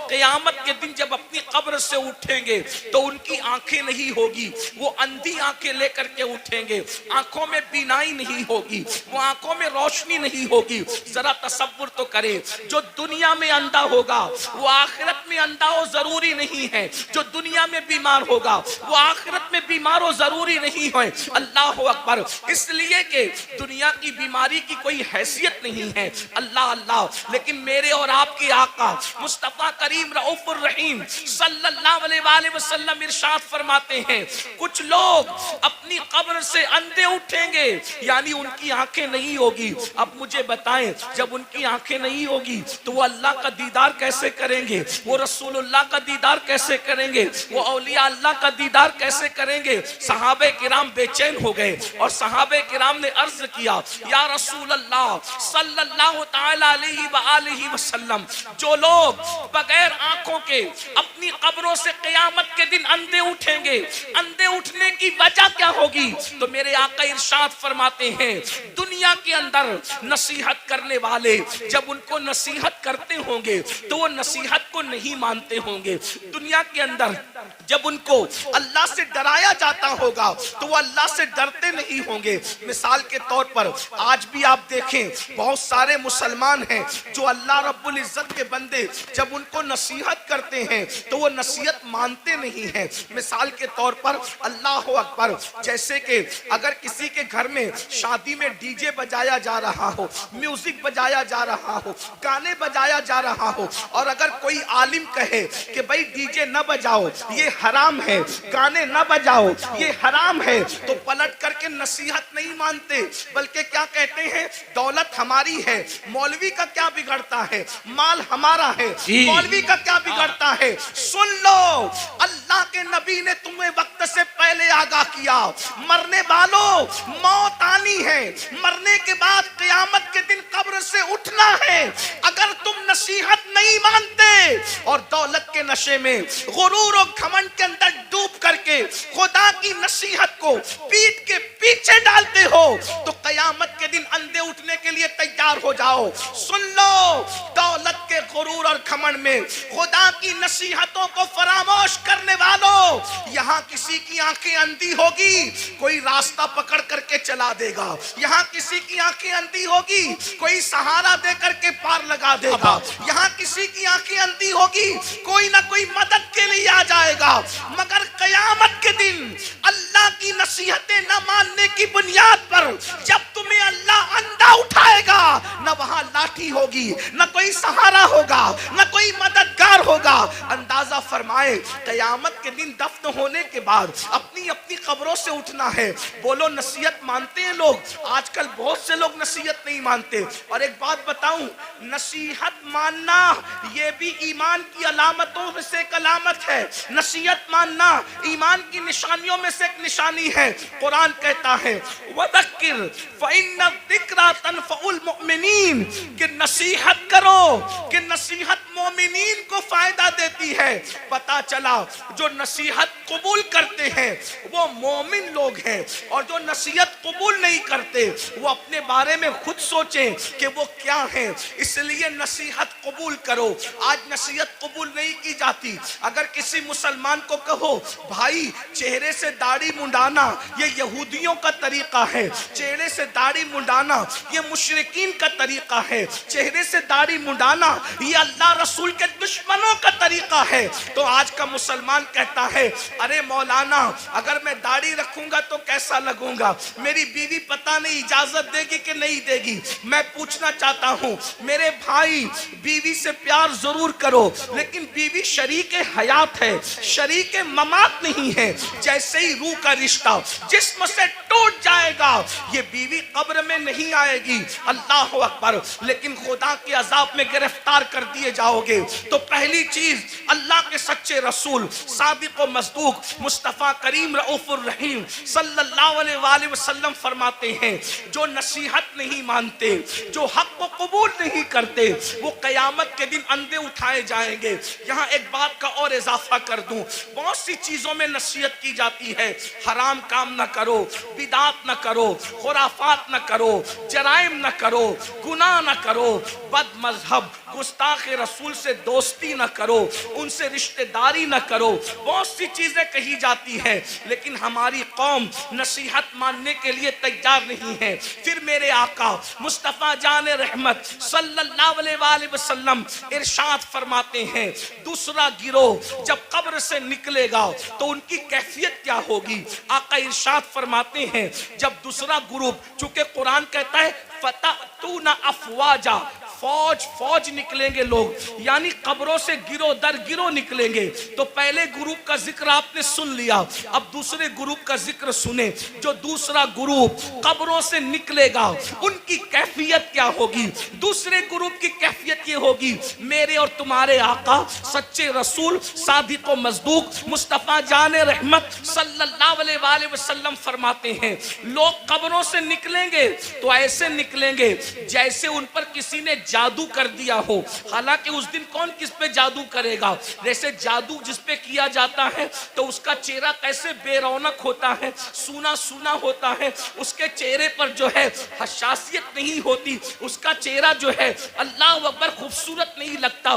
قیامت کے دن جب اپنی قبر سے اٹھیں گے تو ان کی آنکھیں نہیں ہوگی، وہ اندھی آنکھیں لے کر کے اٹھیں گے، آنکھوں میں بینائی نہیں ہوگی، وہ آنکھوں میں روشنی نہیں ہوگی۔ ذرا تصور تو کرے، جو دنیا میں اندھا ہوگا وہ آخرت میں اندھا ہو ضروری نہیں ہے، جو دنیا میں بیمار ہوگا وہ آخرت میں بیمار ہو ضروری نہیں ہے۔ اللہ اکبر۔ اس لیے کہ دنیا کی بیماری کی کوئی حیثیت نہیں ہے، اللہ اللہ، لیکن میرے اور آپ کے آقا مصطفیٰ کریم رؤوف الرحیم صلی اللہ علیہ وآلہ وسلم ارشاد فرماتے ہیں کچھ لوگ اپنی قبر سے اندھے اٹھیں گے، یعنی ان کی آنکھیں نہیں ہوگی۔ اب مجھے بتائیں، جب ان کی آنکھیں نہیں ہوگی تو وہ اللہ کا دیدار کیسے کریں گے؟ وہ رسول اللہ کا دیدار کیسے کریں گے؟ وہ اولیاء اللہ کا دیدار کیسے کریں گے؟ صحابہ کرام بے چین ہو گئے اور صحابہ کرام نے عرض کیا، یا رسول اللہ صلی اللہ تعالی علیہ وآلہ وسلم، جو لوگ بغیر آنکھوں کے اپنی قبروں سے قیامت کے دن اندھے اٹھیں گے، اندھے اٹھنے کی وجہ کیا ہوگی؟ تو میرے آقا ارشاد فرماتے ہیں دنیا کے اندر نصیحت کرنے والے جب ان کو نصیحت کرتے ہوں گے تو وہ نصیحت کو نہیں مانتے ہوں گے، دنیا کے اندر جب ان کو اللہ سے ڈرایا جاتا ہوگا تو وہ اللہ سے ڈرتے نہیں ہوں گے۔ مثال کے طور پر آج بھی آپ دیکھیں بہت سارے مسلمان ہیں جو اللہ رب العزت کے بندے جب ان کو نصیحت کرتے ہیں تو وہ نصیحت مانتے نہیں ہیں۔ مثال کے طور پر اللہ اکبر، جیسے کہ اگر کسی کے گھر میں شادی میں ڈی جے بجایا جا رہا ہو، میوزک بجایا جا رہا ہو، گانے بجایا جا رہا ہو، اور اگر کوئی عالم کہے کہ بھائی ڈی جے نہ بجاؤ یہ حرام ہے، گانے نہ بجاؤ یہ حرام ہے، تو پلٹ کر کے نصیحت نہیں مانتے، بلکہ کیا کہتے ہیں دولت ہماری ہے، مولوی کا کیا بگڑتا ہے، مال ہمارا ہے، مولوی کا کیا بگڑتا ہے۔ سن لو، اللہ کے نبی نے تمہیں وقت سے پہلے آگاہ کیا، مرنے والوں موت آنی ہے، مرنے کے بعد قیامت کے دن قبر سے اٹھنا ہے۔ اگر تم نصیحت نہیں مانتے اور دولت کے نشے میں غرور و گھمنڈ کے اندر ڈوب کر کے خدا کی نصیحت کو پیٹ کے پیچھے ڈالتے ہو تو قیامت کے دن اندھے اٹھنے کے لیے تیار ہو جاؤ۔ سن لو، دولت کے غرور اور گھمنڈ میں خدا کی نصیحتوں کو فراموش کرنے والوں، یہاں کسی کی آنکھیں اندھی ہوگی کوئی راستہ پکڑ کر کے چلا دے گا، یہاں کسی کی آنکھیں اندھی ہوگی کوئی سہارا دے کر کے پار لگا دے گا، یہاں کسی کی آنکھیں اندھی ہوگی کوئی نہ کوئی مدد کے لیے آ جائے گا، مگر قیامت کے دن اللہ کی نصیحتیں نہ ماننے کی بنیاد پر جب تمہیں اللہ اندھا اٹھائے گا، نہ وہاں لاٹھی ہوگی، نہ کوئی سہارا ہوگا، نہ کوئی مددگار ہوگا۔ اندازہ فرمائے قیامت کے دن دفن ہونے کے بعد اپنی اپنی قبروں سے اٹھنا ہے۔ بولو نصیحت مانتے ہیں لوگ؟ آج کل بہت سے لوگ نصیحت نہیں مانتے۔ اور ایک بات بتاؤں، نصیحت ماننا یہ بھی ایمان کی علامتوں میں سے ایک علامت ہے۔ نصیحت ماننا ایمان کی نشانیوں میں سے ایک نشانی ہے۔ قرآن کہتا ہے وَذَكِّرْ فَإِنَّ الذِّكْرَى تَنفَعُ الْمُؤْمِنِينَ، کہ نصیحت کرو کہ نصیحت مومنین کو فائدہ دیتی ہے۔ پتا چلا جو نصیحت قبول کرتے ہیں وہ مومن لوگ ہیں، اور جو نصیحت قبول نہیں کرتے وہ اپنے بارے میں خود سوچیں کہ وہ کیا ہیں۔ اس لیے نصیحت قبول کرو۔ آج نصیحت قبول نہیں کی جاتی۔ اگر کسی مسلمان کو کہو بھائی چہرے سے داڑھی منڈانا یہ یہودیوں کا طریقہ ہے، چہرے سے داڑھی منڈانا یہ مشرکین کا طریقہ ہے، چہرے سے داڑھی منڈانا یہ اللہ رسول کے دشمنوں کا طریقہ ہے، تو آج کا مسلمان کہتا ہے ارے مولانا اگر میں داڑھی رکھوں گا تو کیسا لگوں گا، میری بیوی پتہ نہیں اجازت دے گی کہ نہیں دے گی۔ میں پوچھنا چاہتا ہوں میرے بھائی، بیوی سے پیار ضرور کرو لیکن بیوی شریک حیات ہے، شریک ممات نہیں ہے۔ جیسے ہی روح کا رشتہ جسم سے ٹوٹ جائے گا یہ بیوی قبر میں نہیں آئے گی، اللہ اکبر، لیکن خدا کے عذاب میں گرفتار کر دیے جاؤ گے۔ تو پہلی چیز اللہ کے سچے رسول صادق و مصدوق مصطفیٰ کریم رؤوف الرحیم صلی اللہ علیہ وآلہ وسلم فرماتے ہیں جو نصیحت نہیں مانتے، جو حق کو قبول نہیں کرتے، وہ قیامت کے دن اندھے اٹھائے جائیں گے۔ یہاں ایک بات کا اور اضافہ کر دوں، بہت سی چیزوں میں نصیحت کی جاتی ہے، حرام کام نہ کرو، بدعات نہ کرو، خرافات نہ کرو، جرائم نہ کرو، گناہ نہ کرو، بد مذہب गुस्ताख रसूल से दोस्ती न करो, उनसे रिश्तेदारी न करो, बहुत सी चीजें कही जाती है, लेकिन हमारी कौम नसीहत मानने के लिए तैयार नहीं है। फिर मेरे आका मुस्तफा जान रहमत सल्लल्लाहु अलैहि वसल्लम इरशाद फरमाते हैं, दूसरा गिरोह जब कब्र से निकलेगा तो उनकी कैफियत क्या होगी। आका इरशाद फरमाते हैं, जब दूसरा ग्रुप, चूंकि कुरान कहता है फतअतूना अफवाजा, फौज फौज निकलेंगे लोग, यानी कब्रों से गिरोह दर गिरोह निकलेंगे। तो पहले ग्रुप का जिक्र आपने सुन लिया, अब दूसरे ग्रुप का जिक्र सुने। जो दूसरा ग्रुप कब्रों से निकलेगा उनकी कैफियत क्या होगी। दूसरे ग्रुप की कैफियत ये होगी, मेरे और तुम्हारे आका सच्चे रसूल सादिक व मज़दूक मुस्तफ़ा जान रहमत सल्लल्लाहु अलैहि वसल्लम फरमाते हैं, लोग कब्रों से निकलेंगे तो ऐसे निकलेंगे जैसे उन पर किसी ने जादू कर दिया हो। हालांकि उस दिन कौन किस पे जादू करेगा। जैसे जादू जिस पे किया जाता है तो उसका चेहरा कैसे बेरौनक होता है, सूना सूना होता है, उसके चेहरे पर जो है हसासियत नहीं होती, उसका चेहरा जो है अल्लाह अकबर खूबसूरत नहीं लगता।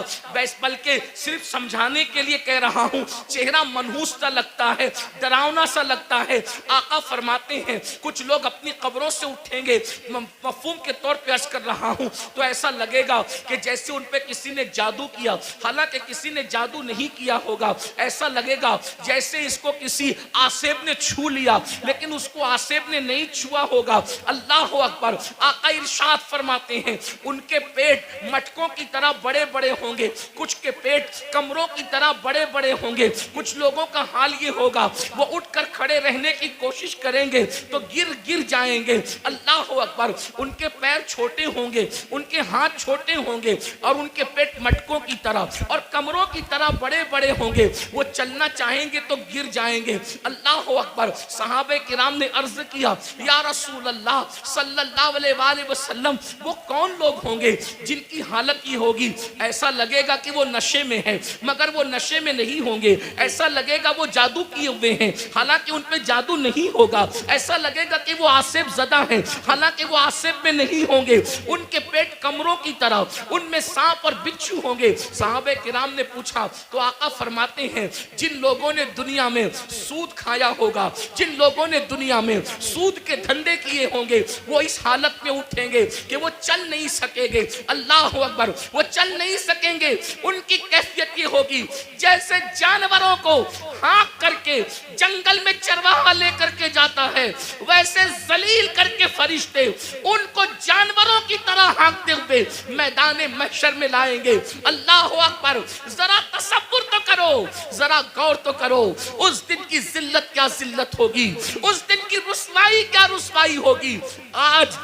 बल्कि सिर्फ समझाने के लिए कह रहा हूँ, चेहरा मनहूस सा लगता है, डरावना सा लगता है। आका फरमाते हैं कुछ लोग अपनी कब्रों से उठेंगे, मफहूम के तौर पे अर्ज कर रहा हूँ, तो ऐसा लगेगा कि जैसे उन पे किसी ने जादू किया, हालांकि किसी ने जादू नहीं किया होगा। ऐसा लगेगा जैसे इसको किसी आसेब ने छू लिया, लेकिन उसको आसेब ने नहीं छुआ होगा। अल्लाह अकबर। आका इरशाद फरमाते हैं, उनके पेट मटकों की तरह बड़े बड़े होंगे, कुछ के पेट कमरों की तरह बड़े बड़े होंगे। कुछ लोगों का हाल ये होगा, वो उठकर खड़े रहने की कोशिश करेंगे तो गिर गिर जाएंगे। अल्लाह अकबर। उनके पैर छोटे होंगे, उनके हाथ छोटे होंगे और उनके पेट मटकों की तरह और कमरों की तरह बड़े बड़े होंगे। वो चलना चाहेंगे तो गिर जाएंगे। अल्लाह अकबर। सहाबे किराम ने अर्ज किया, या रसूल अल्लाह सल्लल्लाहु अलैहि वसल्लम, वो कौन लोग होंगे जिनकी हालत ये होगी, ऐसा लगेगा कि वो नशे में है, मगर वो नशे में नहीं होंगे। ऐसा लगेगा वो जादू किए हुए हैं, हालांकि उन पे जादू नहीं होगा। ऐसा लगेगा कि वो आसेब ज़दा हैं, हालांकि वो आसेब में नहीं होंगे। उनके पेट कमरों की तरह, उनमें सांप और बिच्छू होंगे। साहबे किराम ने पूछा तो आका फरमाते हैं, जिन लोगों ने दुनिया में सूद खाया होगा, जिन लोगों ने दुनिया में सूद के धंधे किए होंगे, वो इस हालत में उठेंगे कि वो चल नहीं सकेंगे। अल्लाह अकबर। वो चल नहीं सकेंगे। उनकी कैफियत ये होगी जैसे जानवरों को हाँक करके जंगल में चरवाहा लेकर के जाता है, वैसे जलील करके फरिश्ते उनको जानवरों की तरह हाँकते हुए मैदान महशर में लाएंगे। अल्लाह अकबर। जरा तसव्वुर तो करो, जरा गौर तो करो, उस दिन की जिल्लत क्या जिल्लत होगी, उस दिन की रुसवाई क्या रुसवाई होगी। आज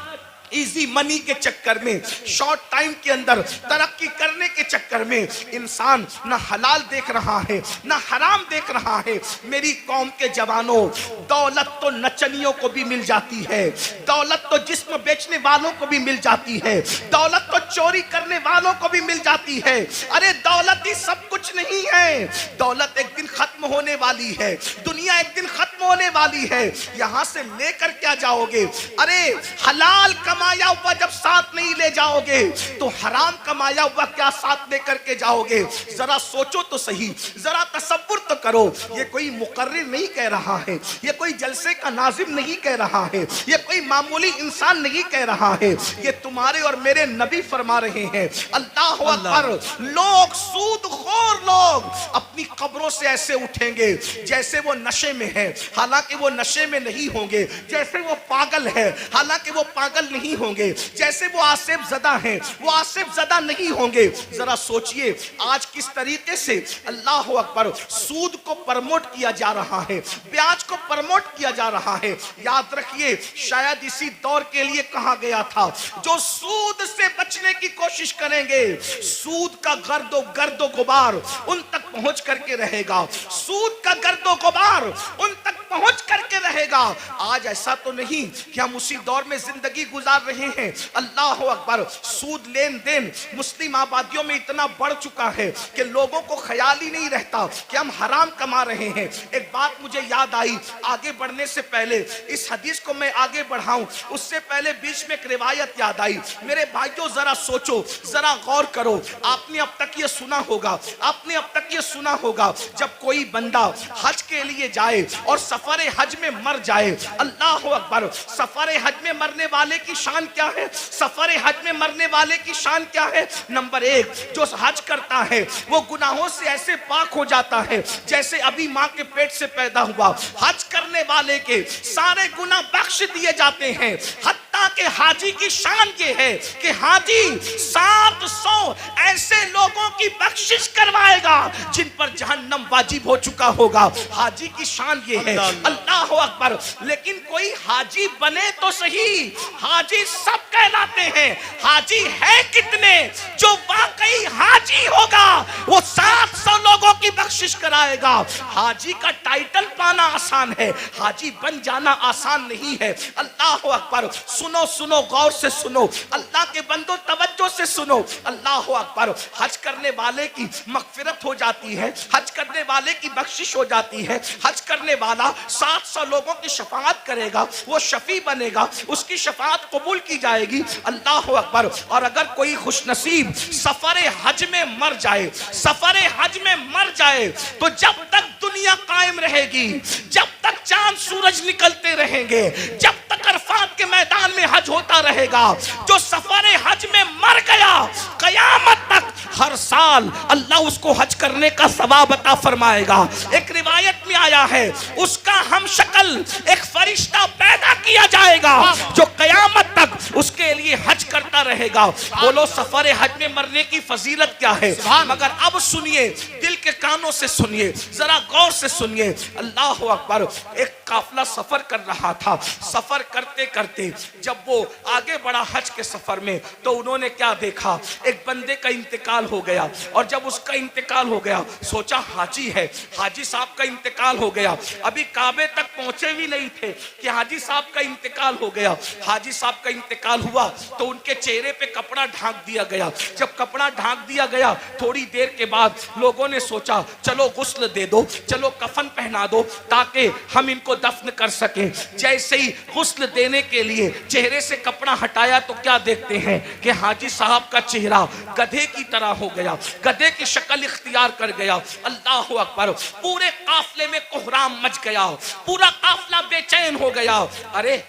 इजी मनी के चक्कर में, शॉर्ट टाइम के अंदर तरक्की करने के चक्कर में इंसान ना हलाल देख रहा है ना हराम देख रहा है। मेरी कौम के जवानों, दौलत तो नचनियों को भी मिल जाती है, दौलत तो जिस्म बेचने वालों को भी मिल जाती है, दौलत तो चोरी करने वालों को भी मिल जाती है। अरे दौलत ही सब कुछ नहीं है, दौलत एक दिन खत्म होने वाली है, दुनिया एक दिन खत्म होने वाली है। यहां से लेकर क्या जाओगे। अरे हलाल कमाया हुआ जब साथ नहीं ले जाओगे तो हराम कमाया हुआ क्या साथ लेकर के जाओगे। जरा सोचो तो सही, जरा तसव्वुर तो करो। ये कोई मुकर्रिर नहीं कह रहा है, ये कोई जलसे का नाजिम नहीं कह रहा है, ये कोई मामूली इंसान नहीं कह रहा है, ये तुम्हारे और मेरे नबी फरमा रहे हैं। अल्लाह अकबर। लोग, सूदखोर लोग अपनी कब्रों से ऐसे उठेंगे जैसे वो नशे में है, हालांकि वो नशे में नहीं होंगे। जैसे वो पागल है, हालांकि वो पागल नहीं होंगे। जैसे वो आसेब ज़दा हैं, वो आसेब ज़दा नहीं होंगे। जरा सोचिए आज किस तरीके से अल्लाह अकबर सूद को प्रमोट किया जा रहा है, ब्याज को प्रमोट किया जा रहा है। याद रखिए, शायद इसी दौर के लिए कहा गया था, जो सूद से बचने की कोशिश करेंगे, सूद का गर्दो गुबार उन तक पहुंच करके रहेगा, सूद का गर्दो गुबार उन तक तक पहुंच करके रहेगा। आज ऐसा तो नहीं कि हम उसी दौर में जिंदगी गुजार रहे हैं। अल्लाह अकबर। सूद लेन देन मुस्लिम आबादियों में इतना बढ़ चुका है कि लोगों को ख्याल ही नहीं रहता कि हम हराम कमा रहे हैं। एक बात मुझे याद आई, आगे बढ़ने से पहले इस हदीस को मैं आगे बढ़ाऊं उससे पहले बीच में एक रिवायत याद आई। मेरे भाइयों जरा सोचो, जरा गौर करो। आपने अब तक ये सुना होगा, आपने अब तक ये सुना होगा, जब कोई बंदा हज के लिए जाए और सफर हज में मर जाए, अल्लाह अकबर, सफर हज में मरने वाले की शान क्या है? सफर हज में मरने वाले की शान क्या है? नंबर एक, जो हज करता है वो गुनाहों से ऐसे पाक हो जाता है जैसे अभी माँ के पेट से पैदा हुआ। हज करने वाले के सारे गुनाह बख्श दिए जाते हैं। हत्ता के हाजी की शान ये है कि हाजी 700 ऐसे लोगों की बख्शिश करवाएगा जिन पर जहन्नम वाजिब हो चुका होगा। हाजी की शान ये है। अल्लाह अकबर। लेकिन कोई हाजी बने तो सही, हाजी सब कहलाते हैं। हाजी है कितने? जो वाकई हाजी होगा वो 700 लोगों की बख्शिश कराएगा। हाजी का टाइटल पाना आसान है, हाजी बन जाना आसान नहीं है। अल्लाह अकबर। सुनो सुनो, गौर से सुनो, अल्लाह के बंदो तवज्जो से सुनो। अल्लाह अकबर। हज करने वाले की मगफिरत हो जाती है, हज करने वाले की बख्शिश हो जाती है। हज करने वाला 700 लोगों की शफाअत करेगा, वो शफी बनेगा, उसकी शफाअत कबूल की जाएगी। अल्लाह अकबर। और अगर कोई खुशनसीब सफर हज में मर जाए, सफर हज में मर जाए, तो जब तक दुनिया कायम रहेगी, जब तक चांद सूरज निकलते रहेंगे, जब तक अरफात के मैदान में हज होता रहेगा, जो सफर हज में मर गया, कयामत तक हर साल अल्लाह उसको हज करने का सवाब अता फरमाएगा। एक रिवायत में आया है उसका हम शक्ल एक फरिश्ता पैदा किया जाएगा जो कयामत तक उसके लिए हज करता रहेगा। बोलो सफर हज में मरने की फजीलत क्या है? मगर अब सुनिए, दिल के कानों से सुनिए, जरा गौर से सुनिए। अल्लाह अकबर। एक काफिला सफर कर रहा था, सफर करते करते जब वो आगे बढ़ा हज के सफर में, तो उन्होंने क्या देखा? एक बंदे का इंतकाल हो गया। और जब उसका इंतकाल हो गया, सोचा हाजी है, हाजी साहब का इंतकाल हो गया। अभी काबे तक पहुंचे भी नहीं थे कि हाजी साहब का इंतकाल हो गया। हाजी साहब का इंतकाल हुआ तो उनके चेहरे पे कपड़ा ढांक दिया गया। जब कपड़ा ढांक दिया गया, थोड़ी देर के बाद लोगों ने सोचा चलो गुस्ल दे दो, चलो कफन पहना दो ताकि हम इनको दफन कर सकें। जैसे ही गुस्ल देने के लिए चेहरे से कपड़ा हटाया तो क्या देखते हैं कि हाजी साहब का चेहरा गधे की तरह हो गया, गधे की शक्ल इख्तियार कर गया। अल्लाह अकबर। पूरे काफले में कोहराम मच गया, पूरा काफला बेचैन हो गया। अरे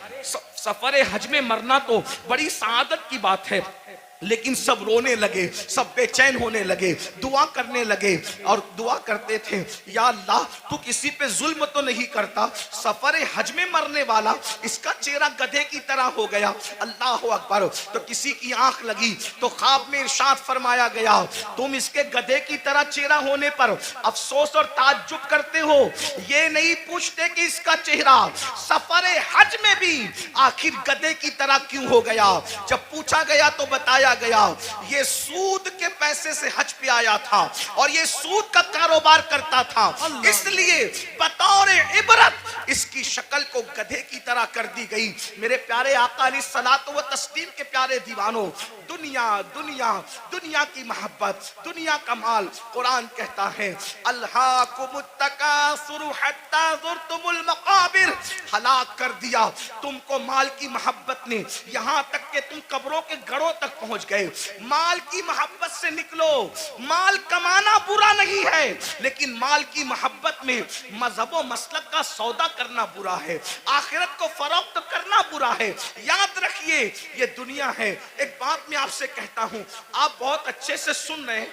सफर हज में मरना तो बड़ी सआदत की बात है, लेकिन सब रोने लगे, सब बेचैन होने लगे, दुआ करने लगे और दुआ करते थे, या अल्लाह तू किसी पे जुल्म तो नहीं करता, सफर हज में मरने वाला इसका चेहरा गधे की तरह हो गया। अल्लाह अकबर। तो किसी की आंख लगी तो ख्वाब में इरशाद फरमाया गया, तुम इसके गधे की तरह चेहरा होने पर अफसोस और ताज्जुब करते हो, ये नहीं पूछते कि इसका चेहरा सफर हज में भी आखिर गधे की तरह क्यों हो गया। जब पूछा गया तो बताया गया, ये सूद के पैसे से हज पे आया था और ये सूद का कारोबार करता था, इसलिए बतौर इबरत इसकी शक्ल को गधे की तरह कर दी गई। मेरे प्यारे आका अलैहिस्सलातु व तस्लीम के प्यारे दीवानों, दुनिया दुनिया दुनिया की मोहब्बत, दुनिया का माल, कुरान कहता है अल्हाकुमुत तकासुर हत्ता ज़ुरतुमुल मक़ाबिर, हलाक कर दिया तुमको माल की मोहब्बत ने, यहां तक कि तुम कब्रों के गढ़ों तक पहुंच गए। माल की मोहब्बत से निकलो। माल कमाना बुरा नहीं है, लेकिन माल की मोहब्बत में मजहब व मसलक का सौदा करना बुरा है, आखिरत को फरोख्त करना बुरा है। याद रखिए ये दुनिया है। एक बात मैं आपसे कहता हूं, आप बहुत अच्छे से सुन रहे हैं,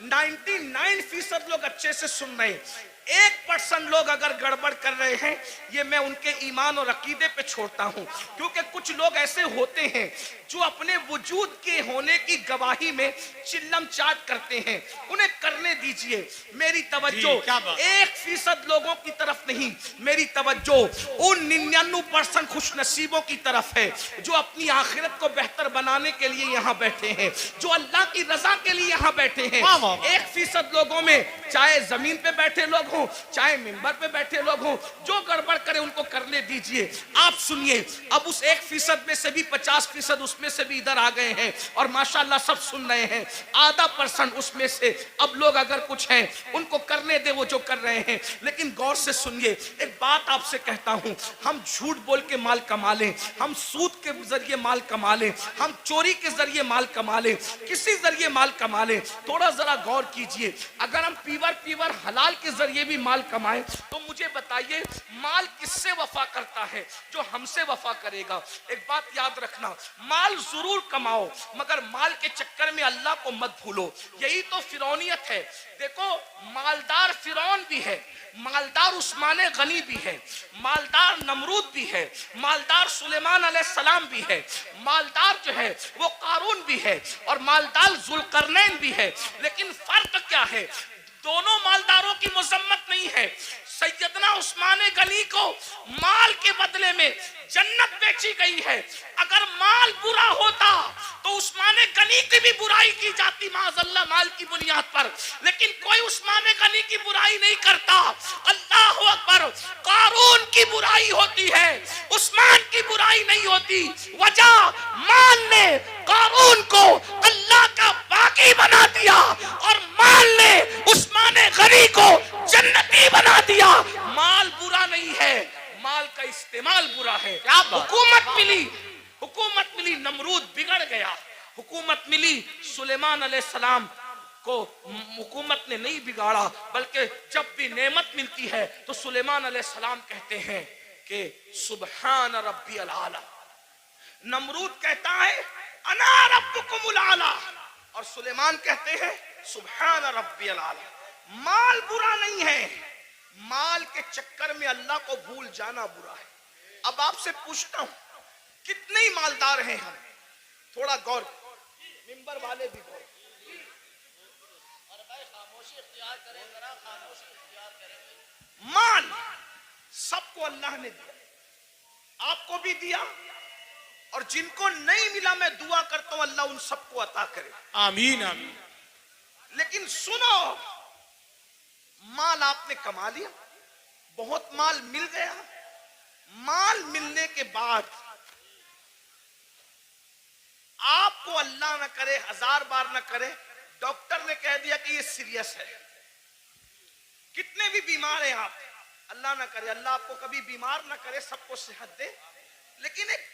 99% लोग अच्छे से सुन रहे हैं, 1% लोग अगर गड़बड़ कर रहे हैं, ये मैं उनके ईमान और अकीदे पे छोड़ता हूं, क्योंकि कुछ लोग ऐसे होते हैं जो अपने वजूद के होने की गवाही में चिल्लम चाट करते हैं, उन्हें करने दीजिए। मेरी तवज्जो 1% लोगों की तरफ नहीं, मेरी तवज्जो उन 99% खुशनसीबों की तरफ है जो अपनी आखिरत को बेहतर बनाने के लिए यहाँ बैठे हैं, जो अल्लाह की रजा के लिए यहाँ बैठे हैं। 1% लोगों में चाहे जमीन पे बैठे लोग हों, चाहे मिंबर पे बैठे लोग हों, जो गड़बड़ करे उनको करने दीजिए। आप सुनिए, अब उस 1% में से भी 50% उसमें से भी इधर आ गए हैं और माशाल्लाह सब सुन रहे हैं। आधा % उसमें से अब लोग अगर कुछ हैं उनको करने दे वो जो कर रहे हैं। लेकिन गौर से सुनिए, एक बात आपसे कहता हूं, हम झूठ बोल के माल कमा लें, हम सूद के जरिए माल कमा लें, हम चोरी के जरिए माल कमा लें, किसी जरिए माल कमा लें, थोड़ा जरा गौर कीजिए। अगर हम पीवर हलाल के जरिए भी माल कमाएं तो मुझे बताइए माल किससे वफा करता है? जो हमसे वफा करेगा। एक बात याद रखना, माल जरूर कमाओ मगर माल के चक्कर में अल्लाह को मत भूलो। यही तो फिरौनियत है। देखो, मालदार फिरौन भी है, मालदार उस्मान गनी भी है, मालदार नमरूद भी है, मालदार सुलेमान अलैहिस्सलाम भी है, मालदार जो है वो कारून भी है और मालदार जुल्करनैन भी है। लेकिन फर्क क्या है? दोनों मालदारों की मजम्मत नहीं है। सैयदना उस्मान गनी को माल के बदले में जन्नत बेची गई है। अगर माल बुरा होता तो उस्मान गनी की भी बुराई की जाती माज़अल्लाह माल की बुनियाद पर। लेकिन कोई उस्मान गनी की बुराई नहीं करता। अल्लाह अकबर, कारून की बुराई होती है, उस्मान की बुराई नहीं होती। वजह, माल ने कारून को अल्लाह का बाकी बना दिया और माल ने उस्मान गनी को जन्नती बना दिया। माल बुरा नहीं है, माल का इस्तेमाल बुरा है। हुकूमत मिली, नमरूद बिगड़ गया। हुकूमत मिली सुलेमान अलैहिस्सलाम को, हुकूमत ने नहीं बिगाड़ा, बल्कि जब भी नेमत मिलती है तो सुलेमान अलैहिस्सलाम कहते हैं कि सुबहान रब्बियल आला। नमरूद कहता है अना रब्बुकुमुल आला और सुलेमान कहते हैं सुबहान रब्बियल आला। माल बुरा नहीं है, माल के चक्कर में अल्लाह को भूल जाना बुरा है। अब आपसे पूछता हूं, कितने ही मालदार हैं हम? थोड़ा गौर, मिंबर वाले भी गौर। माल सबको अल्लाह ने दिया, आपको भी दिया, और जिनको नहीं मिला मैं दुआ करता हूं अल्लाह उन सबको अता करे, आमीन आमीन। लेकिन सुनो, माल आपने कमा लिया, बहुत माल मिल गया। माल मिलने के बाद आपको अल्लाह न करे, 1000 बार न करे, डॉक्टर ने कह दिया कि ये सीरियस है। कितने भी बीमार हैं आप, अल्लाह न करे, अल्लाह आपको कभी बीमार न करे, सबको सेहत दे। लेकिन एक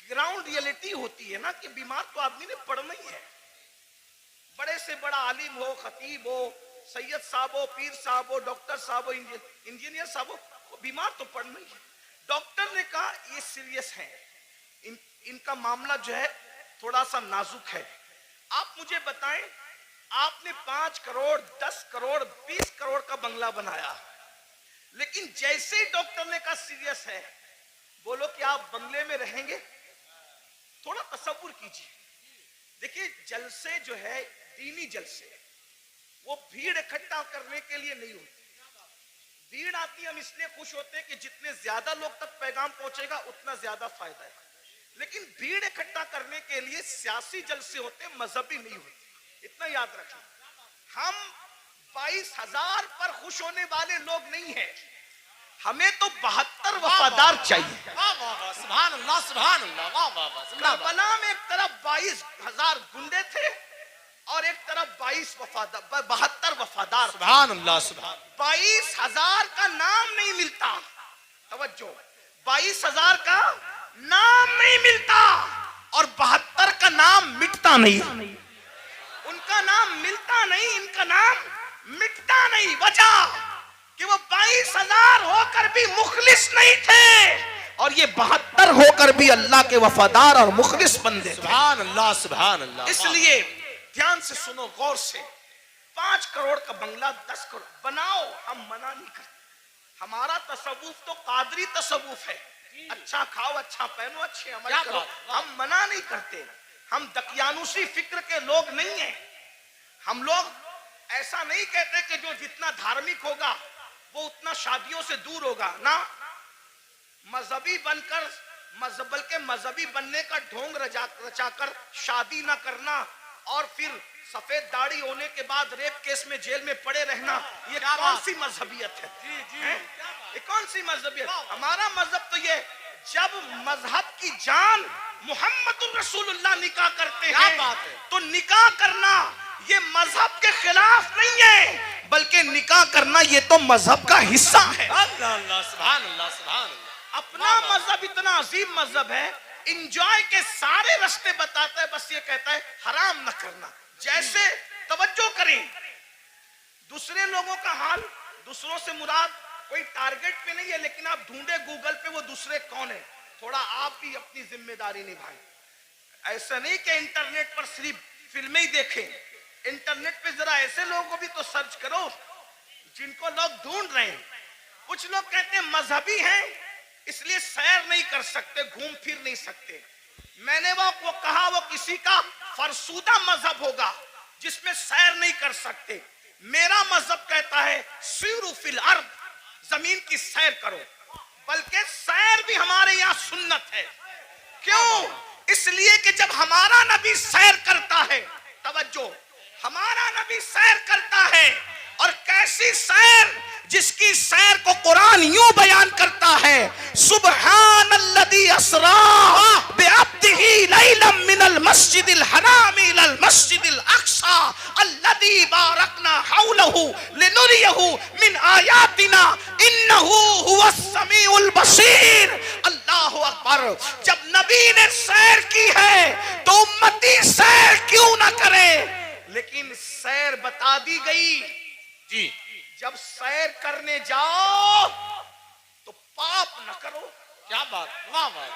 ग्राउंड रियलिटी होती है ना कि बीमार तो आदमी ने पड़ना ही है। बड़े से बड़ा आलिम हो, खतीब हो, सैयद साहब हो, पीर साहब हो, डॉक्टर साहब हो, इंजीनियर साहब हो, बीमार तो पड़ना ही है। डॉक्टर ने कहा ये सीरियस है, इनका मामला जो है थोड़ा सा नाजुक है। आप मुझे बताएं, आपने 5 करोड़ 10 करोड़ 20 करोड़ का बंगला बनाया, लेकिन जैसे ही डॉक्टर ने कहा सीरियस है, बोलो कि आप बंगले में रहेंगे? थोड़ा तसव्वुर कीजिए। देखिए, जलसे जो है दीनी जलसे, वो भीड़ इकट्ठा करने के लिए नहीं होती। भीड़ आती हम इसलिए खुश होते हैं कि जितने ज्यादा लोग तक पैगाम पहुंचेगा उतना ज्यादा फायदा है। लेकिन भीड़ इकट्ठा करने के लिए सियासी जलसे होते, मजहबी नहीं होते, इतना याद रखें। हम 22,000 पर खुश होने वाले लोग नहीं हैं, हमें तो 72 वफादार चाहिए। सुभान अल्लाह, सुभान अल्लाह, वाह वाह वाह। करबला में एक तरफ 22,000 गुंडे थे और एक तरफ 72 वफादार। सुभान अल्लाह, सुभान। 22,000 का नाम नहीं मिलता, तवज्जो, 22,000 का नाम नहीं मिलता और 72 का नाम मिटता नहीं। उनका नाम मिलता नहीं, इनका नाम मिटता नहीं। वजह कि वो 22,000 होकर भी मुखलिस नहीं थे और ये 72 होकर भी अल्लाह के वफादार और मुखलिस बंदे। सुभान अल्लाह, सुभान अल्लाह। इसलिए ध्यान से सुनो, गौर से। 5 करोड़ का बंगला 10 करोड़ बनाओ, हम मना नहीं करते। हमारा तसव्वुफ तो कादरी तसव्वुफ है, अच्छा खाओ, अच्छा पहनो, अच्छे अमल करो, हम मना नहीं करते। हम दकियानुसी फिक्र के लोग नहीं हैं। हम लोग ऐसा नहीं कहते कि जो जितना धार्मिक होगा वो उतना शादियों से दूर होगा ना। मजहबी बनकर, बल्कि मजहबी बनने का ढोंग रचाकर शादी ना करना اور پھر سفید داڑھی ہونے کے بعد ریپ کیس میں جیل میں پڑے رہنا، یہ کون سی مذہبیت ہے؟ یہ کون سی مذہبیت؟ ہمارا مذہب تو یہ، جب مذہب کی جان محمد الرسول اللہ نکاح کرتے ہیں تو نکاح کرنا یہ مذہب کے خلاف نہیں ہے، بلکہ نکاح کرنا یہ تو مذہب کا حصہ ہے۔ اللہ اللہ سبحان اللہ سبحان اللہ۔ اپنا مذہب اتنا عظیم مذہب ہے، انجوائے کے سارے رستے بتاتا ہے، بس یہ کہتا ہے حرام نہ کرنا۔ جیسے توجہ کریں، دوسرے لوگوں کا حال، دوسروں سے مراد کوئی ٹارگٹ پہ نہیں ہے، لیکن آپ ڈھونڈے گوگل پہ وہ دوسرے کون ہیں، تھوڑا آپ بھی اپنی ذمہ داری نبھائیں۔ ایسا نہیں کہ انٹرنیٹ پر صرف فلمیں ہی دیکھیں، انٹرنیٹ پہ ذرا ایسے لوگوں کو بھی تو سرچ کرو جن کو لوگ ڈھونڈ رہے ہیں۔ کچھ لوگ کہتے ہیں مذہبی ہیں اس لیے سیر نہیں کر سکتے، گھوم پھر نہیں سکتے۔ میں نے وہ کہا وہ کسی کا فرسودہ مذہب ہوگا جس میں سیر نہیں کر سکتے۔ میرا مذہب کہتا ہے سیروا فی الارض، زمین کی سیر کرو، بلکہ سیر بھی ہمارے یہاں سنت ہے۔ کیوں؟ اس لیے کہ جب ہمارا نبی سیر کرتا ہے، توجہ، ہمارا نبی سیر کرتا ہے، اور کیسی سیر، جس کی سیر کو قرآن یوں بیان کرتا ہے، سبحان الذی اسری بعبدہ لیلا من المسجد الحرام الی المسجد الاقصی الذی بارکنا حولہ لنریہ من آیاتنا انہ هو السمیع البصیر۔ اللہ اکبر۔ جب نبی نے سیر کی ہے تو امتی سیر کیوں نہ کرے؟ لیکن سیر بتا دی گئی، جی جب سیر کرنے جاؤ تو پاپ نہ کرو۔ کیا بات، واہ واہ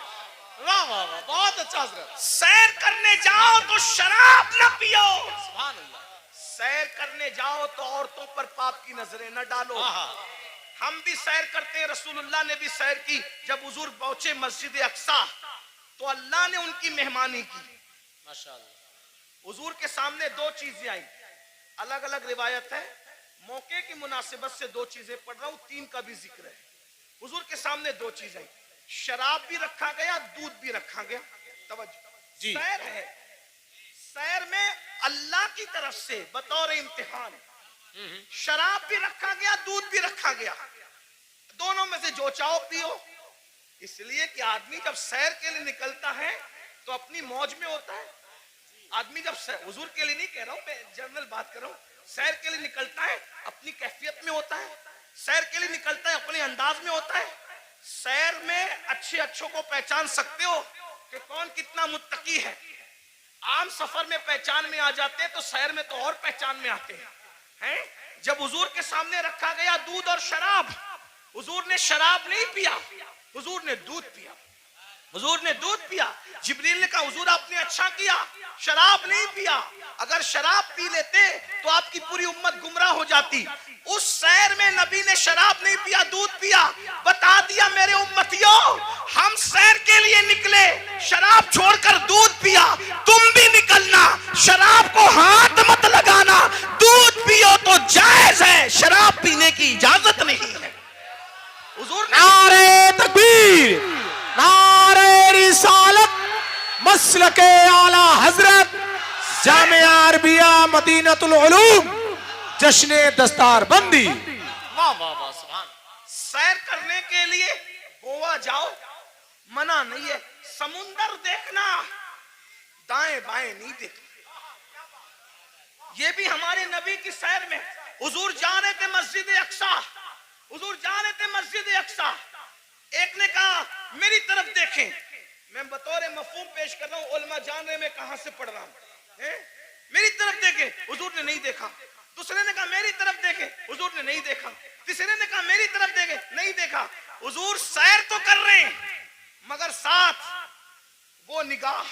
واہ واہ واہ، بہت اچھا حضرت۔ سیر کرنے جاؤ تو شراب نہ پیو، سبحان اللہ۔ سیر کرنے جاؤ تو عورتوں پر پاپ کی نظریں نہ ڈالو۔ ہم بھی سیر کرتے ہیں، رسول اللہ نے بھی سیر کی۔ جب حضور پہنچے مسجد اقصی تو اللہ نے ان کی مہمانی کی۔ ماشاءاللہ۔ حضور کے سامنے دو چیزیں آئیں، الگ الگ روایت ہے، موقع کی مناسبت سے دو چیزیں پڑھ رہا ہوں، تین کا بھی ذکر ہے۔ حضور کے سامنے دو چیزیں آئیں، شراب بھی رکھا گیا، دودھ بھی رکھا گیا۔ توجہ، جی۔ سیر ہے، سیر میں اللہ کی طرف سے بطور امتحان شراب بھی رکھا گیا، دودھ بھی رکھا گیا، دونوں میں سے جو چاہو پیو۔ اس لیے کہ آدمی جب سیر کے لیے نکلتا ہے تو اپنی موج میں ہوتا ہے۔ آدمی جب حضور کے لیے نہیں کہہ رہا ہوں، میں جنرل بات کر رہا ہوں، سیر کے لیے نکلتا ہے اپنی کیفیت میں ہوتا ہے، سیر کے لیے نکلتا ہے اپنے انداز میں ہوتا ہے۔ سیر میں اچھے اچھوں کو پہچان سکتے ہو کہ کون کتنا متقی ہے۔ عام سفر میں پہچان میں آ جاتے ہیں تو سیر میں تو اور پہچان میں آتے ہیں۔ جب حضور کے سامنے رکھا گیا دودھ اور شراب، حضور نے شراب نہیں پیا، حضور نے دودھ پیا۔ حضور نے دودھ پیا۔ جبریل نے کہا حضور آپ نے اچھا کیا، شراب نہیں پیا، اگر شراب پی لیتے تو آپ کی پوری امت گمراہ ہو جاتی۔ اس سیر میں نبی نے شراب نہیں پیا، دودھ پیا، بتا دیا میرے امتیوں ہم سیر کے لیے نکلے، شراب چھوڑ کر دودھ پیا، تم بھی نکلنا، شراب کو ہاتھ مت لگانا، دودھ پیو تو جائز ہے، شراب پینے کی اجازت نہیں ہے۔ حضور نے نعرہ تکبیر، نعرہ رسالت، مسلک اعلی حضرت جامعہ عربیہ مدینۃ العلوم، جشن دستار بندی۔ واہ واہ واہ، سبحان۔ سیر کرنے کے لیے گوا جاؤ، منع نہیں ہے، سمندر دیکھنا، دائیں بائیں نہیں دیکھنا۔ یہ بھی ہمارے نبی کی سیر میں، حضور جا رہے تھے مسجد اقصی، حضور جا رہے تھے مسجد اقصی، ایک نے کہا میری طرف دیکھیں، میں بطور مفہوم پیش کر رہا ہوں، علماء جان رہے میں کہاں سے پڑھ رہا ہوں، میری طرف دیکھیں، حضور نے نہیں دیکھا۔ دوسرے نے کہا میری طرف دیکھیں، حضور نے نہیں دیکھا۔ تیسرے نے کہا میری طرف دیکھیں، نہیں دیکھا۔ حضور سیر تو کر رہے ہیں مگر ساتھ وہ نگاہ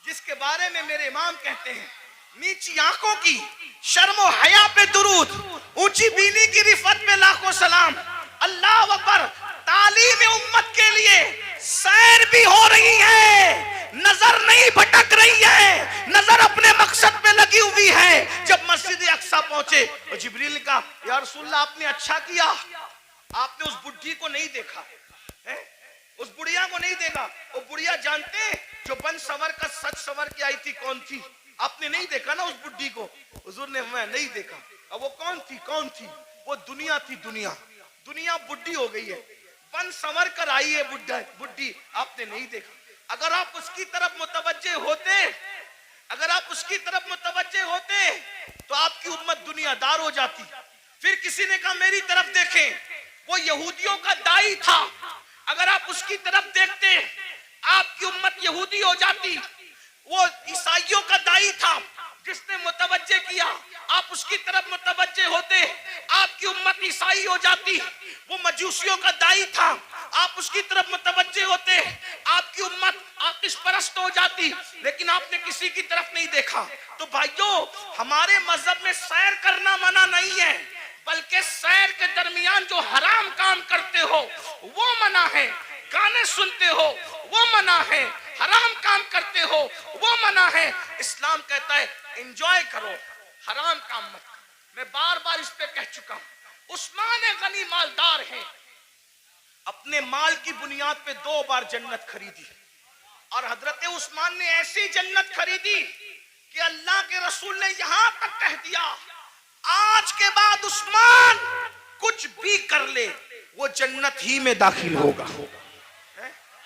جس کے بارے میں میرے امام کہتے ہیں نیچی آنکھوں کی شرم و حیا پہ درود، اونچی بینی کی رفعت پہ لاکھوں سلام۔ اللہ اکبر۔ تعلیم امت کے لیے سیر بھی ہو رہی ہے، نظر نہیں بھٹک رہی ہے، نظر اپنے مقصد پہ لگی ہوئی ہے۔ جب مسجد اقصی پہنچے اور جبریل نے کہا یا رسول اللہ آپ نے اچھا کیا، آپ نے اس بڈھی کو نہیں دیکھا، اس بڑھیا کو نہیں دیکھا۔ وہ بڑھیا جانتے جو بن سور کا سچ سور کے آئی تھی کون تھی؟ آپ نے نہیں دیکھا نا اس بڈھی کو, حضور نے میں نہیں دیکھا. اب وہ کون تھی؟ وہ دنیا تھی. دنیا بڈھی ہو گئی ہے, بن سنور کر آئی ہے بڈھی, آپ نے نہیں دیکھا. اگر آپ اس کی طرف متوجہ ہوتے تو آپ کی امت دنیا دار ہو جاتی. پھر کسی نے کہا میری طرف دیکھیں, وہ یہودیوں کا دائی تھا, اگر آپ اس کی طرف دیکھتے آپ کی امت یہودی ہو جاتی. وہ عیسائیوں کا دائی تھا, جس نے متوجہ کیا, آپ اس کی طرف متوجہ ہوتے آپ کی امت عیسائی ہو جاتی. وہ مجوسیوں کا دائی تھا, آپ اس کی طرف متوجہ ہوتے آپ کی امت آتش پرست ہو جاتی. لیکن آپ نے کسی کی طرف نہیں دیکھا. تو بھائیو, ہمارے مذہب میں سیر کرنا منع نہیں ہے, بلکہ سیر کے درمیان جو حرام کام کرتے ہو وہ منع ہے. گانے سنتے ہو وہ منع ہے, حرام کام کرتے ہو وہ منع ہے. اسلام کہتا ہے انجوائے کرو, حرام کام مت کرو. میں بار بار اس پہ کہہ چکا ہوں. عثمان غنی مالدار ہیں, اپنے مال کی بنیاد پہ 2 بار جنت خریدی, اور حضرت عثمان نے ایسی جنت خریدی کہ اللہ کے رسول نے یہاں تک کہہ دیا آج کے بعد عثمان کچھ بھی کر لے وہ جنت ہی میں داخل ہوگا.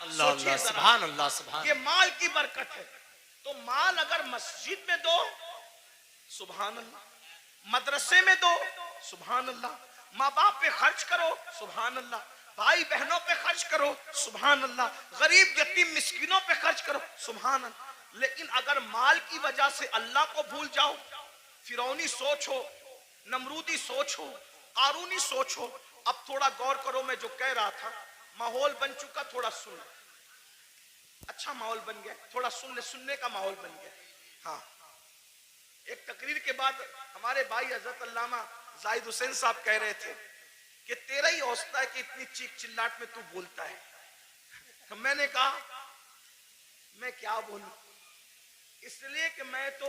اللہ سبحان اللہ سبحان. یہ مال کی برکت ہے. تو مال اگر مسجد میں دو سبحان اللہ, مدرسے میں دو سبحان اللہ, ماں باپ پہ خرچ کرو سبحان اللہ, بھائی بہنوں پہ خرچ کرو سبحان اللہ, غریب یتیم مسکینوں پہ خرچ کرو سبحان اللہ. لیکن اگر مال کی وجہ سے اللہ کو بھول جاؤ, فرعونی سوچ ہو, نمرودی سوچ ہو, قارونی سوچ ہو. اب تھوڑا غور کرو, میں جو کہہ رہا تھا ماحول بن چکا, تھوڑا سن, اچھا ماحول بن گیا, تھوڑا سننے کا ماحول بن گیا. ہاں, ایک تقریر کے بعد ہمارے بھائی حضرت علامہ زاہد حسین صاحب کہہ رہے تھے کہ تیرا ہی حوصلہ ہے کہ اتنی چیخ چلاٹ میں تو بولتا ہے. میں نے کہا میں کیا بولوں, اس لیے کہ میں تو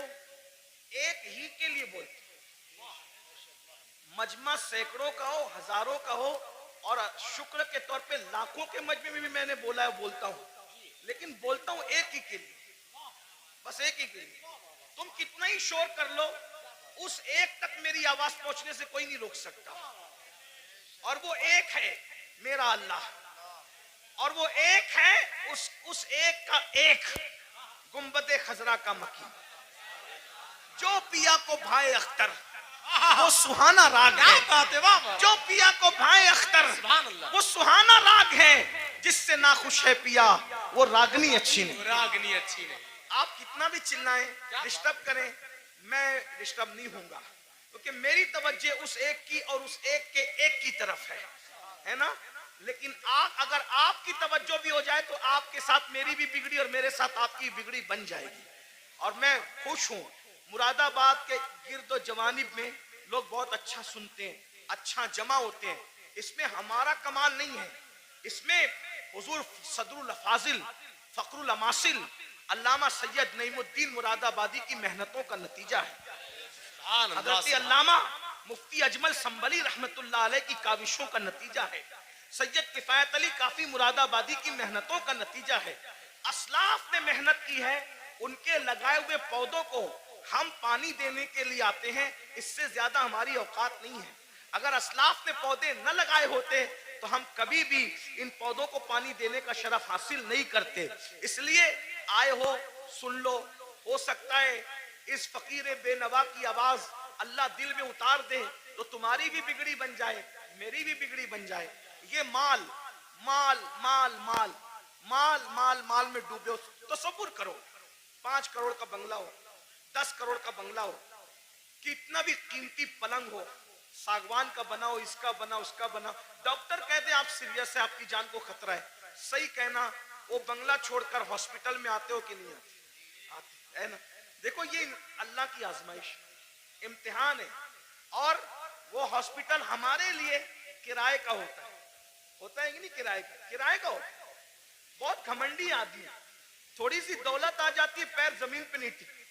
ایک ہی کے لیے بولتا ہوں. مجمع سینکڑوں کا ہو, ہزاروں کا ہو, اور شکر کے طور پہ لاکھوں کے مجمع میں بھی میں نے بولا ہے, بولتا ہوں, لیکن بولتا ہوں ایک ہی کے لیے, بس ایک ہی کے لیے. تم کتنا ہی شور کر لو, اس ایک تک میری آواز پہنچنے سے کوئی نہیں روک سکتا, اور وہ ایک ہے میرا اللہ, اور وہ ایک ہے اس ایک کا ایک گنبد خضرا کا مکی. جو پیا کو بھائے اختر وہ سہانا راگ ہے, جو پیا کو بھائے اختر وہ سہانا راگ ہے, جس سے ناخوش ہے پیا وہ راگنی اچھی نہیں. آپ کتنا بھی چلائیں, ڈسٹرب کریں, میں ڈسٹرب نہیں ہوں گا, کیونکہ میری توجہ اس ایک کی اور اس ایک کے ایک کی طرف ہے نا. لیکن اگر آپ کی توجہ بھی ہو جائے تو آپ کے ساتھ میری بھی بگڑی اور میرے ساتھ آپ کی بگڑی بن جائے گی. اور میں خوش ہوں, مراد آباد کے گرد و جوانب میں لوگ بہت اچھا سنتے ہیں, اچھا جمع ہوتے ہیں. اس میں ہمارا کمال نہیں ہے, اس میں حضور صدر الافاضل فخر الاماثل علامہ سید نعیم الدین مراد آبادی کی محنتوں کا نتیجہ ہے. حضرت علامہ مفتی اجمل سنبلی رحمت اللہ علیہ کی کاوشوں کا نتیجہ ہے. سید کفایت علی کافی مراد آبادی کی محنتوں کا نتیجہ ہے. اسلاف نے محنت کی ہے, ان کے لگائے ہوئے پودوں کو ہم پانی دینے کے لیے آتے ہیں, اس سے زیادہ ہماری اوقات نہیں ہے. اگر اسلاف نے پودے نہ لگائے ہوتے تو ہم کبھی بھی ان پودوں کو پانی دینے کا شرف حاصل نہیں کرتے. اس لیے آئے ہو, سن لو, ہو سکتا ہے اس فقیر بے نوا کی آواز اللہ دل میں اتار دے تو تمہاری بھی بگڑی بن جائے, میری بھی بگڑی بن جائے. یہ مال مال مال مال مال مال مال میں ڈوبے ہو. تصور کرو 5 کروڑ کا بنگلہ ہو, 10 کروڑ کا بنگلہ ہو, کتنا بھی قیمتی پلنگ ہو, ساگوان کا بنا ہو, اس کا بنا, اس کا بنا, ڈاکٹر کہتے ہیں آپ سیریس ہے, آپ کی جان کو خطرہ ہے. صحیح کہنا, وہ بنگلہ چھوڑ کر ہاسپٹل میں آتے ہو کہ نہیں آتے ہے نا. دیکھو یہ اللہ کی آزمائش, امتحان ہے. اور وہ ہاسپٹل ہمارے لیے کرائے کا ہوتا ہے کہ نہیں, کرائے کا ہوتا ہے. بہت گھمنڈی آدمی ہے, تھوڑی سی دولت آ جاتی ہے پیر زمین پہ نہیں ٹکتی,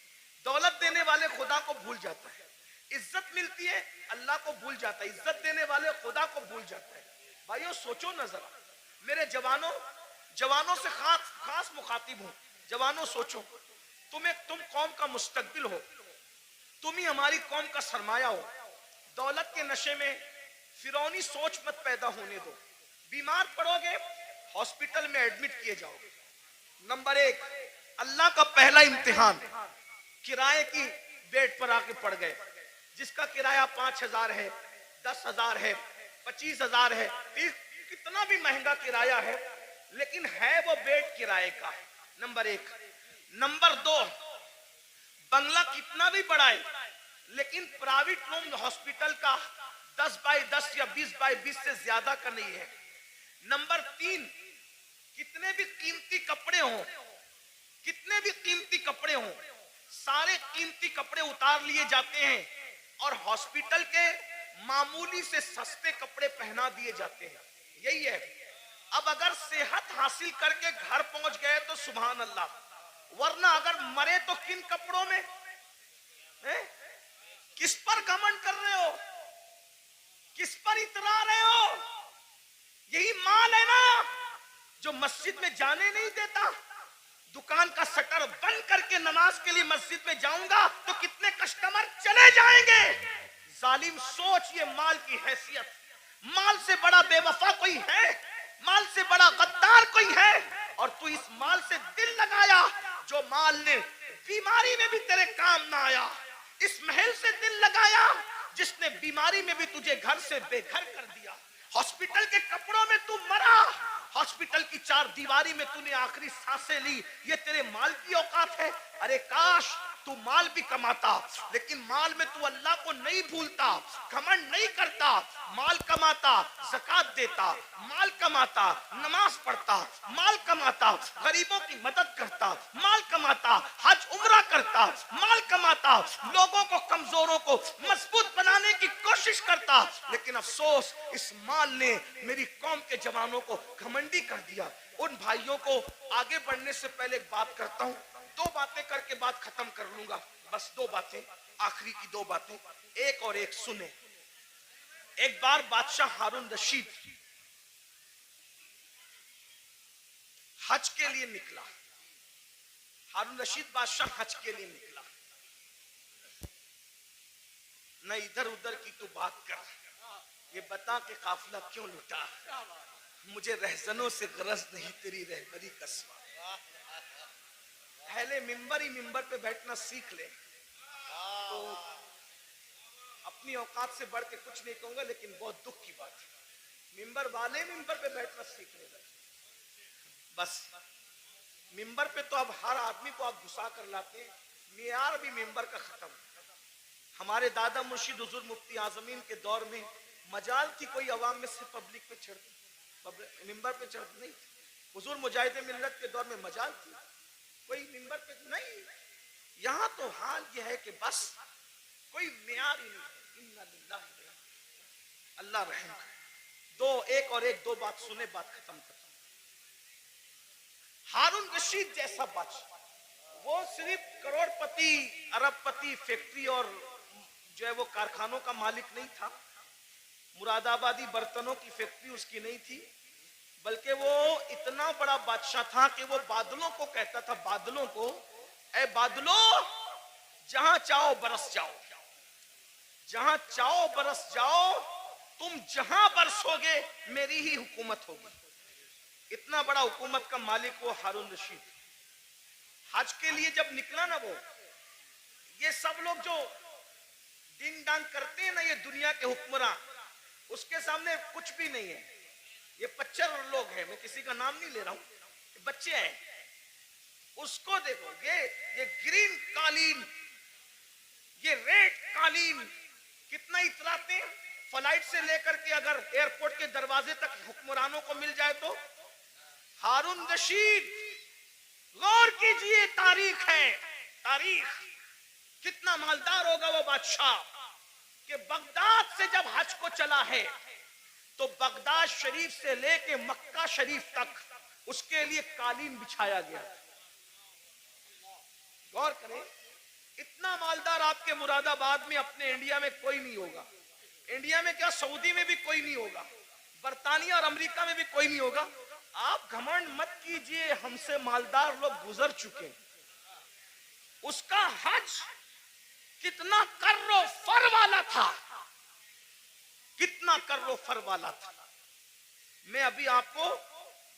دولت دینے والے خدا کو بھول جاتا ہے. عزت ملتی ہے اللہ کو بھول جاتا ہے, عزت دینے والے خدا کو بھول جاتا ہے. بھائیو سوچو نہ ذرا, میرے جوانوں سے خاص مخاطب ہوں, جوانوں سوچو, तुम कौम का मुस्तकबिल हो, तुम ही हमारी कौम का सरमाया हो। दौलत के नशे में फिरौनी सोच मत पैदा होने दो। बीमार पड़ोगे हॉस्पिटल में एडमिट किए जाओगे। नंबर 1, अल्लाह का पहला इम्तिहान, किराए की बेड पर आके पड़ गए। जिसका किराया 5,000 है, 10,000 है, 25,000 है, कितना भी महंगा किराया है, लेकिन है वो बेड किराए का। नंबर 1। नंबर 2, बंगला कितना भी बड़ा है, लेकिन प्राइवेट रूम हॉस्पिटल का 10 बाई 10 या 20 बाई 20 से ज्यादा का नहीं है। नंबर 3, कितने भी कीमती कपड़े हों, कितने भी कीमती कपड़े हों, सारे कीमती कपड़े उतार लिए जाते हैं और हॉस्पिटल के मामूली से सस्ते कपड़े पहना दिए जाते हैं। यही है। अब अगर सेहत हासिल करके घर पहुंच गए तो सुभान अल्लाह, वरना अगर मरे तो किन कपड़ों में है? किस पर घमंड कर रहे हो, किस पर इतरा रहे हो? यही माल है ना जो मस्जिद में जाने नहीं देता। दुकान का शटर बंद करके नमाज के लिए मस्जिद में जाऊंगा तो कितने कस्टमर चले जाएंगे। जालिम सोच, ये माल की हैसियत। माल से बड़ा बेवफा कोई है? माल से बड़ा गद्दार कोई है? और तू इस माल से दिल लगाया जो माल ने बीमारी में भी तेरे काम ना आया। इस महल से दिल लगाया जिसने बीमारी में भी तुझे घर से बेघर कर दिया। हॉस्पिटल के कपड़ों में तू मरा, हॉस्पिटल की 4 दीवारी में तूने आखिरी सांसें ली। ये तेरे माल की औकात है? अरे काश तू माल भी कमाता, लेकिन माल में तू अल्लाह को नहीं भूलता, घमंड नहीं करता। माल कमाता, ज़कात देता, माल कमाता, नमाज पढ़ता, माल कमाता, गरीबों की मदद करता, माल कमाता, हज उम्रा करता, माल कमाता, लोगों को, कमजोरों को मजबूत बनाने की कोशिश करता। लेकिन अफसोस, इस माल ने मेरी कौम के जवानों को घमंडी कर दिया। उन भाइयों को आगे बढ़ने से पहले एक बात करता हूं, 2 बातें करके बात खत्म कर लूंगा। बस 2 बातें, आखिरी की 2 बातें, एक और एक सुने। एक बार बादशाह हारून रशीद हज के लिए निकला। हारून रशीद बादशाह हज के लिए निकला। न इधर उधर की तू बात कर, ये बता के काफिला क्यों लुटा। मुझे रहजनों से गरज नहीं, तेरी रहबरी का सवाल। पहले मिंबर पे बैठना सीख ले। तो अपनी औकात से बढ़ के कुछ नहीं कहूंगा, लेकिन बहुत दुख की बात है, मिंबर वाले मिंबर पे बैठना सीख ले। बस मिंबर पे तो अब हर आदमी को आप घुसा कर लाते हैं, मियार भी मिंबर का खत्म। हमारे दादा मुर्शिद हुजूर मुफ्ती आजमीन के दौर में मजाल थी कोई अवाम में से पब्लिक पे चढ़ती, मिंबर पे चढ़ती नहीं। हुजूर मुजाहिद मिल्लत के दौर में मजाल थी, कोई मिंबर पे नहीं। यहां तो हाल यह है कि बस कोई मियार ही नहीं। अल्लाह रहम करे। एक और एक 2 बात सुने, बात खत्म करता हूं। हारून रशीद जैसा बादशाह, वो सिर्फ करोड़पति, अरबपति, फैक्ट्री और जो है वो कारखानों का मालिक नहीं था। मुरादाबादी बर्तनों की फैक्ट्री उसकी नहीं थी, बल्कि वो इतना बड़ा बादशाह था कि वो बादलों को कहता था, बादलों को, ऐ बादलों जहां चाहो बरस जाओ, जहां चाहो बरस जाओ, तुम जहां बरसोगे मेरी ही हुकूमत होगी। इतना बड़ा हुकूमत का मालिक वो हारून रशीद। हज के लिए जब निकला ना, वो ये सब लोग जो डिंग डांग करते हैं ना, ये दुनिया के हुक्मरान, उसके सामने कुछ भी नहीं है। ये 25 लोग हैं, मैं किसी का नाम नहीं ले रहा हूं, बच्चे हैं। उसको देखो, ये ग्रीन कालीन, ये रेड कालीन कितना इतराते हैं। फ्लाइट से लेकर के अगर एयरपोर्ट के दरवाजे तक हुक्मरानों को मिल जाए तो। हारून रशीद, गौर कीजिए, तारीख है, तारीख। कितना मालदार होगा वो बादशाह कि बगदाद से जब हज को चला है तो बगदाद शरीफ से लेके मक्का शरीफ तक उसके लिए कालीन बिछाया गया। गौर करें, इतना मालदार आपके मुरादाबाद में, अपने इंडिया में कोई नहीं होगा। इंडिया में क्या, सऊदी में भी कोई नहीं होगा, बर्तानिया और अमेरिका में भी कोई नहीं होगा। आप घमंड मत कीजिए, हमसे मालदार लोग गुजर चुके। اس کا حج کتنا کرو فر والا تھا، کتنا کرو فر والا تھا. میں ابھی آپ کو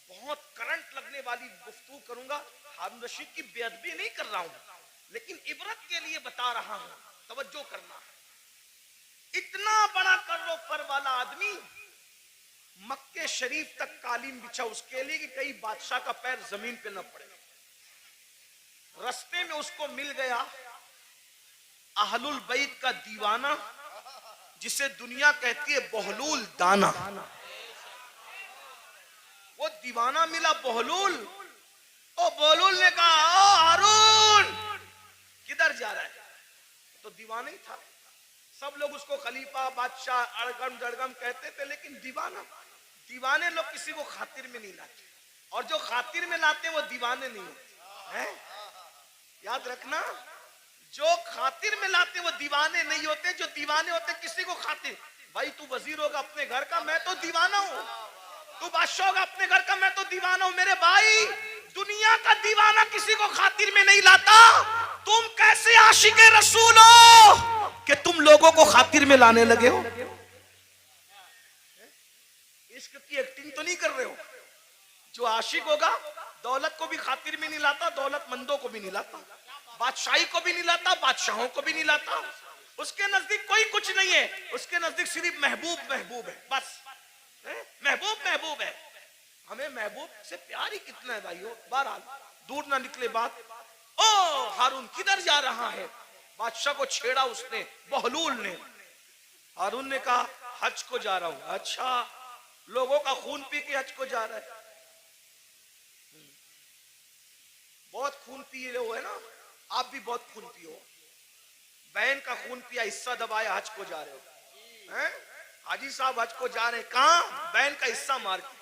بہت کرنٹ لگنے والی گفتگو کروں گا. ہارون رشید کی بے ادبی نہیں کر رہا ہوں، لیکن عبرت کے لیے بتا رہا ہوں، توجہ کرنا. اتنا بڑا کرو فر والا آدمی مکے شریف تک قالین بچھا اس کے لیے کہ کئی بادشاہ کا پیر زمین پہ نہ پڑے. رستے میں اس کو مل گیا اہل البیت کا دیوانہ، جسے دنیا کہتی ہے بہلول دانا. وہ دیوانہ ملا بہلول. او بہلول نے کہا او ہارون کدھر جا رہا ہے؟ تو دیوانہ ہی تھا. سب لوگ اس کو خلیفہ بادشاہ اڑگم جڑگم کہتے تھے، لیکن دیوانے لوگ کسی کو خاطر میں نہیں لاتے، اور جو خاطر میں لاتے وہ دیوانے نہیں ہوتے. یاد رکھنا، جو خاطر میں لاتے وہ دیوانے نہیں ہوتے، جو دیوانے ہوتے کسی کو خاطر. بھائی تو وزیر ہوگا اپنے گھر کا، میں تو دیوانہ ہوں. تو بادشاہ ہوگا اپنے گھر کا، میں تو دیوانہ ہوں. میرے بھائی دنیا کا دیوانہ کسی کو خاطر میں نہیں لاتا. تم کیسے عاشق رسول ہو کہ تم لوگوں کو خاطر میں لانے لگے ہو؟ عشق کی ایکٹنگ تو نہیں کر رہے ہو. جو عاشق ہوگا دولت کو بھی خاطر میں نہیں لاتا، دولت مندوں کو بھی نہیں لاتا، بادشاہی کو بھی نہیں لاتا، بادشاہوں کو بھی نہیں لاتا. اس کے نزدیک کوئی کچھ نہیں ہے، اس کے نزدیک صرف محبوب محبوب ہے. بس محبوب محبوب ہے. ہمیں محبوب سے پیار ہی کتنا ہے بھائیو. بہرحال دور نہ نکلے بات. او ہارون کدھر جا رہا ہے؟ بادشاہ کو چھیڑا اس نے، بہلول نے. ہارون نے کہا حج کو جا رہا ہوں. اچھا، لوگوں کا خون پی کے حج کو جا رہا ہے. بہت خون پیے ہو ہے نا، آپ بھی بہت خون پیو. بہن کا خون پیا، حصہ دبایا، حج کو جا رہے ہو. حاجی صاحب حج کو جا رہے ہیں، کہاں؟ بہن کا حصہ مار کے.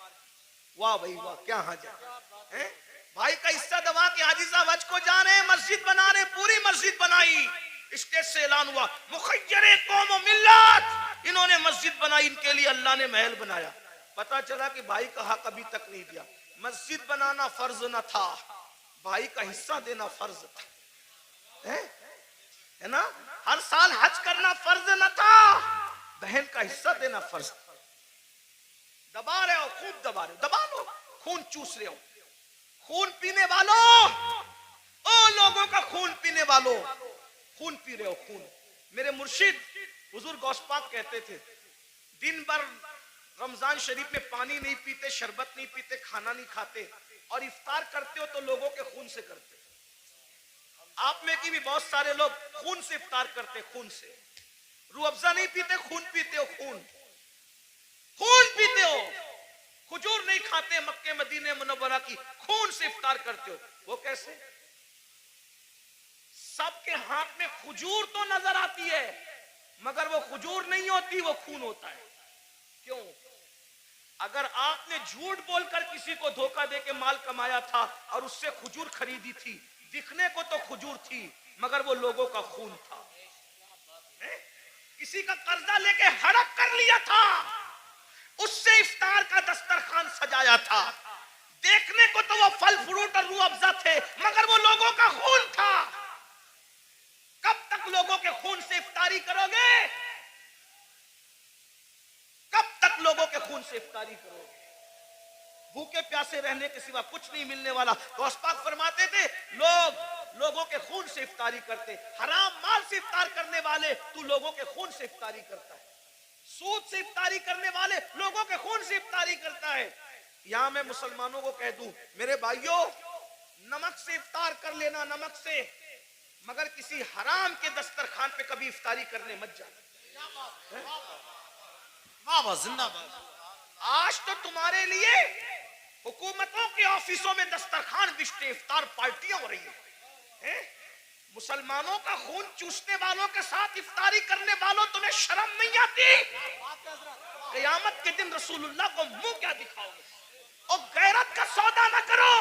واہ بھائی واہ، کیا حج ہے. بھائی کا حصہ دبا کے حاجی صاحب حج کو جا رہے ہیں، مسجد بنا رہے ہیں. پوری مسجد بنائی، اسٹیج سے اعلان ہوا مخیر قوم و ملت. انہوں نے مسجد بنائی، ان کے لیے اللہ نے محل بنایا. پتا چلا کہ بھائی کا حق ابھی تک نہیں دیا. مسجد بنانا فرض نہ تھا، بھائی کا حصہ دینا فرض تھا، ہے نا. ہر سال حج کرنا فرض نہ تھا، بہن کا حصہ دینا فرض تھا. دبا رہے ہو، خوب دبا رہے ہو، دبا لو. خون چوس رہے ہو، خون پینے والوں، او لوگوں کا خون پینے والوں، خون پی رہے ہو. خون. میرے مرشد حضور غوث پاک کہتے تھے دن بھر رمضان شریف میں پانی نہیں پیتے، شربت نہیں پیتے، کھانا نہیں کھاتے، اور افطار کرتے ہو تو لوگوں کے خون سے کرتے. آپ میں کی بھی بہت سارے لوگ خون سے افطار کرتے، خون سے. روح افزا نہیں پیتے، خون پیتے ہو. خون پیتے ہو. کھجور نہیں کھاتے، مکے مدینے منورہ کی، خون سے افطار کرتے ہو. وہ کیسے؟ سب کے ہاتھ میں کھجور تو نظر آتی ہے، مگر وہ کھجور نہیں ہوتی، وہ خون ہوتا ہے. کیوں؟ اگر آپ نے جھوٹ بول کر کسی کو دھوکہ دے کے مال کمایا تھا اور اس سے کھجور خریدی تھی، دکھنے کو تو کھجور تھی مگر وہ لوگوں کا خون تھا. کسی کا قرضہ لے کے ہڑپ کر لیا تھا، اس سے افطار کا دسترخوان سجایا تھا، دیکھنے کو تو وہ پھل فروٹ اور روح افزا تھے مگر وہ لوگوں کا خون تھا. کب تک لوگوں کے خون سے افطاری کرو گے؟ کب تک لوگوں کے خون سے افطاری کرو گے؟ بھوکے پیاسے رہنے کے سوا کچھ نہیں ملنے والا. غوث پاک فرماتے تھے لوگوں کے خون سے افطاری کرتے. حرام مال سے افطار کرنے والے تو لوگوں کے خون سے افطاری کرتا ہے. سود سے افطاری کرنے والے لوگوں کے خون سے افطاری کرتا ہے. یہاں میں مسلمانوں کو کہہ دوں میرے بھائیوں، نمک سے افطار کر لینا، نمک سے، مگر کسی حرام کے دسترخوان پہ کبھی افطاری کرنے مت جانا. زندہ باد. آج تو تمہارے لیے حکومتوں کے آفیسوں میں دسترخوان بچتے، افطار پارٹیاں ہو رہی ہیں. مسلمانوں کا خون چوسنے والوں کے ساتھ افطاری کرنے والوں، تمہیں شرم نہیں آتی؟ قیامت کے دن رسول اللہ کو منہ کیا دکھاؤ گے؟ اور غیرت کا سودا نہ کرو،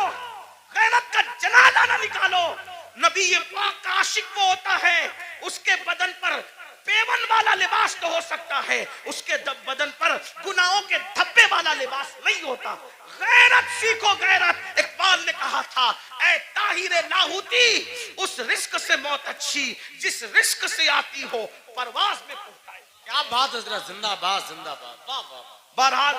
غیرت کا جنازہ نہ نکالو. نبی پاک کا عاشق وہ ہوتا ہے اس کے بدن پر پیون والا لباس تو ہو سکتا ہے، اس کے بدن پر گناہوں کے دھبے والا لباس نہیں ہوتا. غیرت سیکھو، غیرت. ایک اقبال نے کہا تھا اے طاہر لاہوتی اس رزق سے موت اچھی جس رزق سے آتی ہو پرواز میں پہنچائے. کیا بات حضرت، زندہ باد زندہ باد، واہ واہ واہ. بہرحال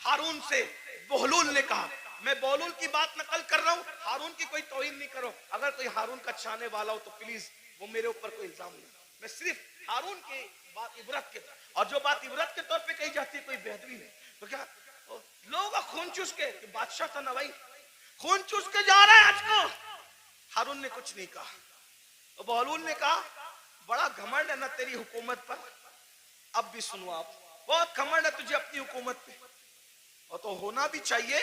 ہارون سے بہلول نے کہا، میں بہلول کی بات نقل کر رہا ہوں، ہارون کی کوئی توہین نہیں کرو، اگر کوئی ہارون کا چاہنے والا ہو تو پلیز وہ میرے اوپر کوئی الزام نہیں. میں صرف ہارون کی بات عبرت کے، اور جو بات عبرت کے طور پہ کہی جاتی ہے کوئی بہتری نہیں. تو کیا لوگوں کا خون چوس کے، کہ بادشاہ تھا نا بھائی، خون چوس کے جا رہا ہے آج کو. ہارون نے کچھ نہیں کہا. تو بہلول نے کہا بڑا گھمنڈ ہے نا تیری حکومت پر. اب بھی سنو آپ، بہت گھمنڈ ہے تجھے اپنی حکومت پہ، اور تو ہونا بھی چاہیے.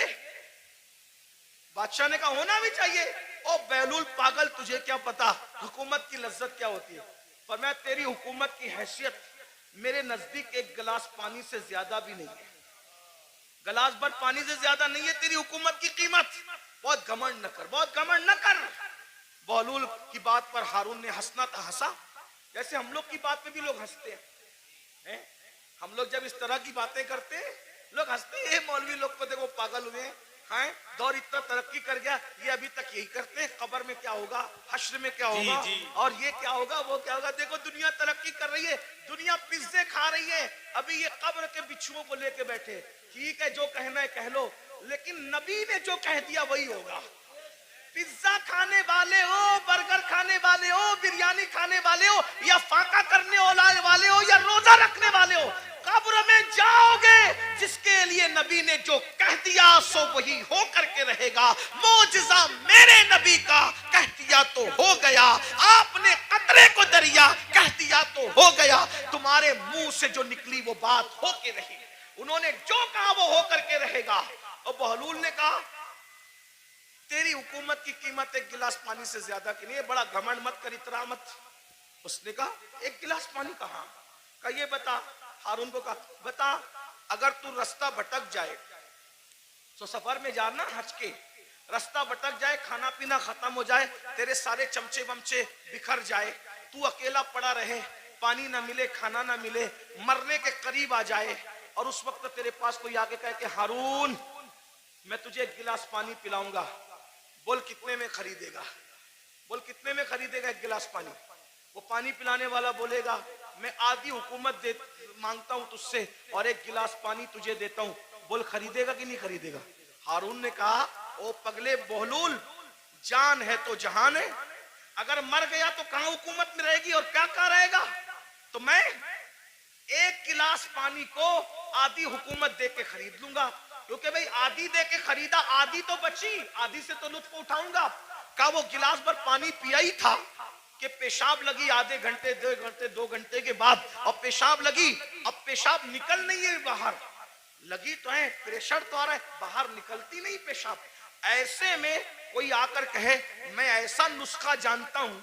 بادشاہ نے کہا ہونا بھی چاہیے. او بہلول پاگل، تجھے کیا پتا حکومت کی لذت کیا ہوتی ہے. فرمایا تیری حکومت کی حیثیت میرے نزدیک ایک گلاس پانی سے زیادہ بھی نہیں ہے، گلاس بھر پانی سے زیادہ نہیں ہے تیری حکومت کی قیمت. بہت گھمنڈ نہ کر، بہت گھمنڈ نہ کر. بہلول کی بات پر ہارون نے ہنسنا تھا ہنسا، جیسے ہم لوگ کی بات پہ بھی لوگ ہنستے ہیں. ہم لوگ جب اس طرح کی باتیں کرتے ہیں لوگ ہنستے ہیں، مولوی لوگ کو دیکھو پاگل ہوئے ہیں، دور اتنا ترقی کر گیا، یہ ابھی تک یہی کرتے ہیں. قبر میں کیا ہوگا، حشر میں کیا ہوگا، اور یہ کیا ہوگا وہ کیا ہوگا. دیکھو دنیا ترقی کر رہی ہے، دنیا پیزے کھا رہی ہے، ابھی یہ قبر کے بچھوؤں کو لے کے بیٹھے. ٹھیک ہے جو کہنا ہے کہہ لو، لیکن نبی نے جو کہہ دیا وہی ہوگا. پیزا کھانے والے ہو، برگر کھانے والے ہو، بریانی کھانے والے ہو، یا فاقہ کرنے والے ہو، یا روزہ رکھنے والے ہو، قبر میں جاؤ گے. جس کے لیے نبی نے جو کہہ دیا سو وہی ہو کر کے رہے گا. معجزہ میرے نبی کا کہہ دیا تو ہو گیا. آپ نے قطرے کو دریا کہہ دیا تو ہو گیا. تمہارے منہ سے جو نکلی وہ بات ہو کے رہی. انہوں نے جو کہا وہ ہو کر کے رہے گا. اور بہلول نے کہا تیری حکومت کی قیمت ایک گلاس پانی سے زیادہ کی نہیں ہے، بڑا گھمنڈ مت کر، اترا مت. اس نے کہا ایک گلاس پانی کہاں، کہا یہ بتا. ہارون کو کہا بتا اگر تو رستہ بھٹک جائے تو سفر میں جانا حج کے، رستہ بھٹک جائے، کھانا پینا ختم ہو جائے، تیرے سارے چمچے ومچے بکھر جائے، تو اکیلا پڑا رہے، پانی نہ ملے کھانا نہ ملے، مرنے کے قریب آ جائے، اور اس وقت تیرے پاس کوئی آگے کہے کہ ہارون میں تجھے ایک گلاس پانی پلاؤں گا، بول کتنے میں خریدے گا، بول کتنے میں خریدے گا ایک گلاس پانی. وہ پانی پلانے والا بولے گا میں آدھی حکومت مانگتا ہوں تجھ سے اور ایک گلاس پانی تجھے دیتا ہوں، بول خریدے گا کہ نہیں خریدے گا. ہارون نے کہا او پگلے بہلول، جان ہے تو جہان ہے، اگر مر گیا تو کہاں حکومت میں رہے گی اور کیا کہاں رہے گا. تو میں ایک گلاس پانی کو آدھی حکومت دے کے خرید لوں گا، کیونکہ بھئی آدھی دے کے خریدا، آدھی تو بچی، آدھی سے تو لطف اٹھاؤں گا. کہا وہ گلاس بھر پانی پیا ہی تھا کہ پیشاب لگی آدھے گھنٹے 2 گھنٹے کے بعد، اور پیشاب لگی، اب پیشاب نکل نہیں ہے باہر، لگی تو ہے پریشر تو آ رہا ہے، باہر نکلتی نہیں پیشاب. ایسے میں کوئی آ کر کہے میں ایسا نسخہ جانتا ہوں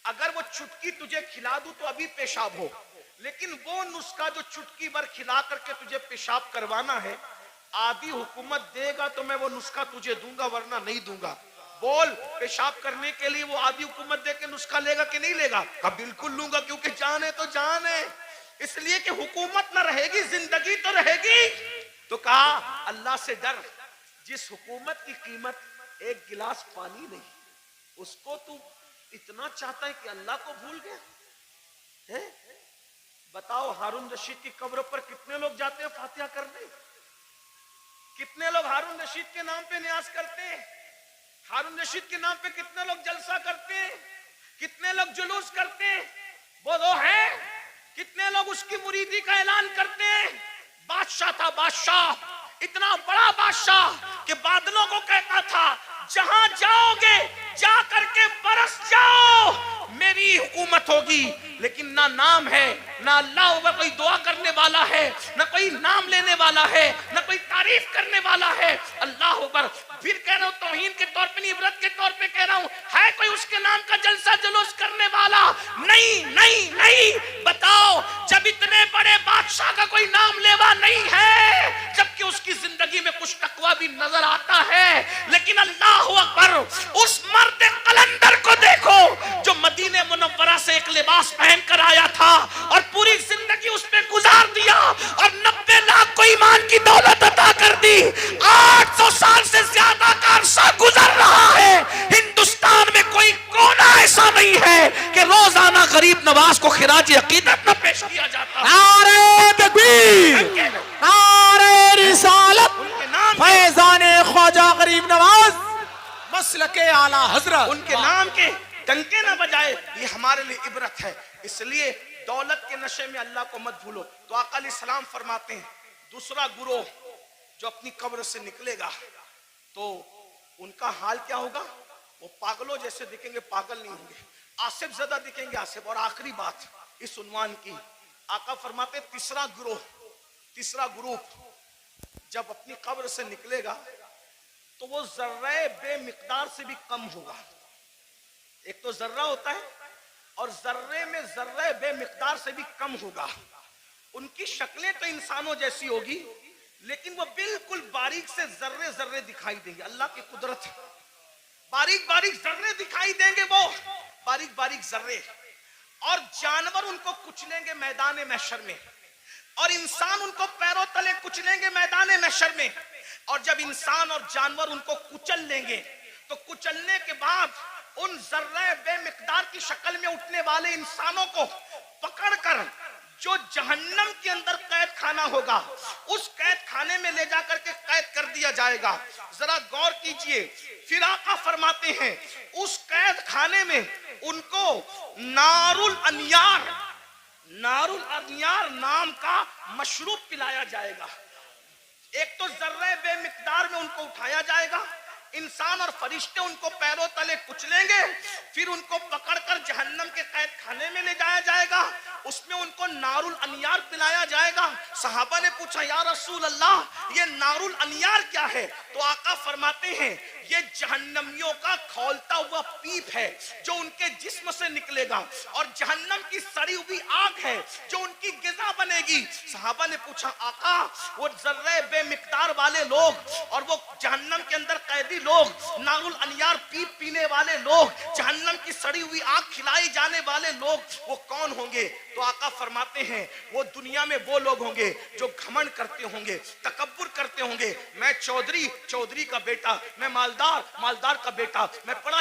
اگر وہ چٹکی تجھے کھلا دوں تو ابھی پیشاب ہو، لیکن وہ نسخہ جو چٹکی بھر کھلا کر کے تجھے پیشاب کروانا ہے، آدھی حکومت دے گا تو میں وہ نسخہ تجھے دوں گا ورنہ نہیں دوں گا. بول پیشاب کرنے کے لیے وہ آدھی حکومت دے کے نسخہ لے گا کہ نہیں لے گا. کہا بالکل لوں گا، کیونکہ جان ہے تو جان ہے، اس لیے کہ حکومت نہ رہے گی زندگی تو رہے گی. تو کہا اللہ سے ڈر، جس حکومت کی قیمت ایک گلاس پانی نہیں، اس کو تو اتنا چاہتا ہے کہ اللہ کو بھول گیا. بتاؤ ہارون رشید کی قبر پر کتنے لوگ جاتے ہیں فاتحہ کرنے، کتنے لوگ ہارون رشید کے نام پہ نیاز کرتے ہیں، ہارون رشید کے نام پہ کتنے لوگ جلسہ کرتے ہیں، کتنے لوگ جلوس کرتے ہیں، بولو ہے کتنے لوگ اس کی مریدی کا اعلان کرتے ہیں. بادشاہ تھا، بادشاہ اتنا بڑا بادشاہ کہ بادلوں کو کہتا تھا جہاں جاؤ گے جا کر کے برس جاؤ، میری حکومت ہوگی. لیکن نہ نام ہے، نہ اللہ اوپر کوئی دعا کرنے والا ہے، نہ کوئی نام لینے والا ہے، نہ کوئی تعریف کرنے والا ہے. اللہ اوپر پھر کہہ رہا ہوں توہین کے طور پہ نہیں، عبرت کے طور پہ کہہ رہا ہوں، ہے کوئی اس کے نام کا جلسہ جلوس کرنے والا؟ نہیں نہیں نہیں. بتاؤ جب اتنے بڑے بادشاہ کا کوئی نام لیوا نہیں ہے، جبکہ اس کی زندگی میں کچھ تقویٰ بھی نظر آتا ہے، لیکن اللہ اکبر اس مرد قلندر کو دیکھو جو مدینہ منورہ سے ایک لباس پہن کر آیا تھا اور پوری زندگی اس پہ گزار دیا اور 90 لاکھ کو ایمان کی دولت عطا کر دی. 800 سال سے زیادہ کا عرصہ گزر नवाज को खिराज अकीदत में पेश किया जाता। नारे तकबीर, नारे रिसालत, उनके नाम के, फैजाने ख्वाजा गरीब नवाज मसलके आला हजरत। उनके नाम के डंके ना बजाए, ये हमारे लिए इबरत है। इसलिए दौलत के नशे में अल्लाह को मत भूलो। तो आका अलैहिस्सलाम फरमाते हैं दूसरा गुरोह जो अपनी कब्र से निकलेगा तो उनका हाल क्या होगा? वो पागलों जैसे दिखेंगे, पागल नहीं होंगे, आसिफ ज़दा दिखेंगे, आसिफ। और आखिरी बात इस उन्वान की, आका फरमाते तीसरा ग्रुप जब अपनी कब्र से निकलेगा तो वो जर्रे बेमिकदार से भी कम होगा। एक तो जर्रा होता है और जर्रे में जर्रे बेमिकदार से भी कम होगा। उनकी शक्लें तो इंसानों जैसी होगी लेकिन वो बिल्कुल बारीक से जर्रे जर्रे दिखाई देंगे। अल्लाह की कुदरत है, बारीक बारीक जर्रे दिखाई देंगे, वो बारीक बारीक जर्रे। और जानवर उनको कुचलेंगे मैदान महशर में, और इंसान उनको पैरों तले कुचलेंगे मैदान महशर में। और जब इंसान और जानवर उनको कुचल लेंगे तो कुचलने के बाद उन जर्रे बेमिकदार की शक्ल में उठने वाले इंसानों को पकड़कर जो जहन्नम के अंदर कैद खाना होगा उस कैद खाने में ले जाकर के कैद कर दिया जाएगा। जरा गौर कीजिए, फिर आका फरमाते हैं उस कैद खाने में उनको नारुल अनियार नाम का मशरूब पिलाया जाएगा। एक तो जर्रे बेमिकदार में उनको उठाया जाएगा, इंसान और फरिश्ते उनको पैरों तले कुचलेंगे, फिर उनको पकड़कर जहन्नम के कैद खाने में ले जाया जाएगा, उसमें उनको नारुल अनियार पिलाया जाएगा। सहाबा ने पूछा या रसूल अल्लाह ये नारुल अनियार क्या है? तो आका फरमाते हैं ये जहन्नमियों का खौलता हुआ पीप है जो उनके जिस्म से निकलेगा, और जहन्नम की सड़ी हुई आग है जो उनकी गिज़ा बनेगी। सहाबा ने पूछा आका वो जर्रे बेमिकदार वाले लोग और वो जहन्नम के अंदर कैदी लोग, नारुल अनियार पीप पीने वाले लोग, जहन्नम की सड़ी हुई आग खिलाई जाने वाले लोग, वो कौन होंगे? तो आका फरमाते हैं वो दुनिया में वो लोग होंगे जो घमंड करते होंगे, तकब्बुर करते होंगे। मैं चौधरी का बेटा, मैं मालदार का बेटा, मैं पढ़ा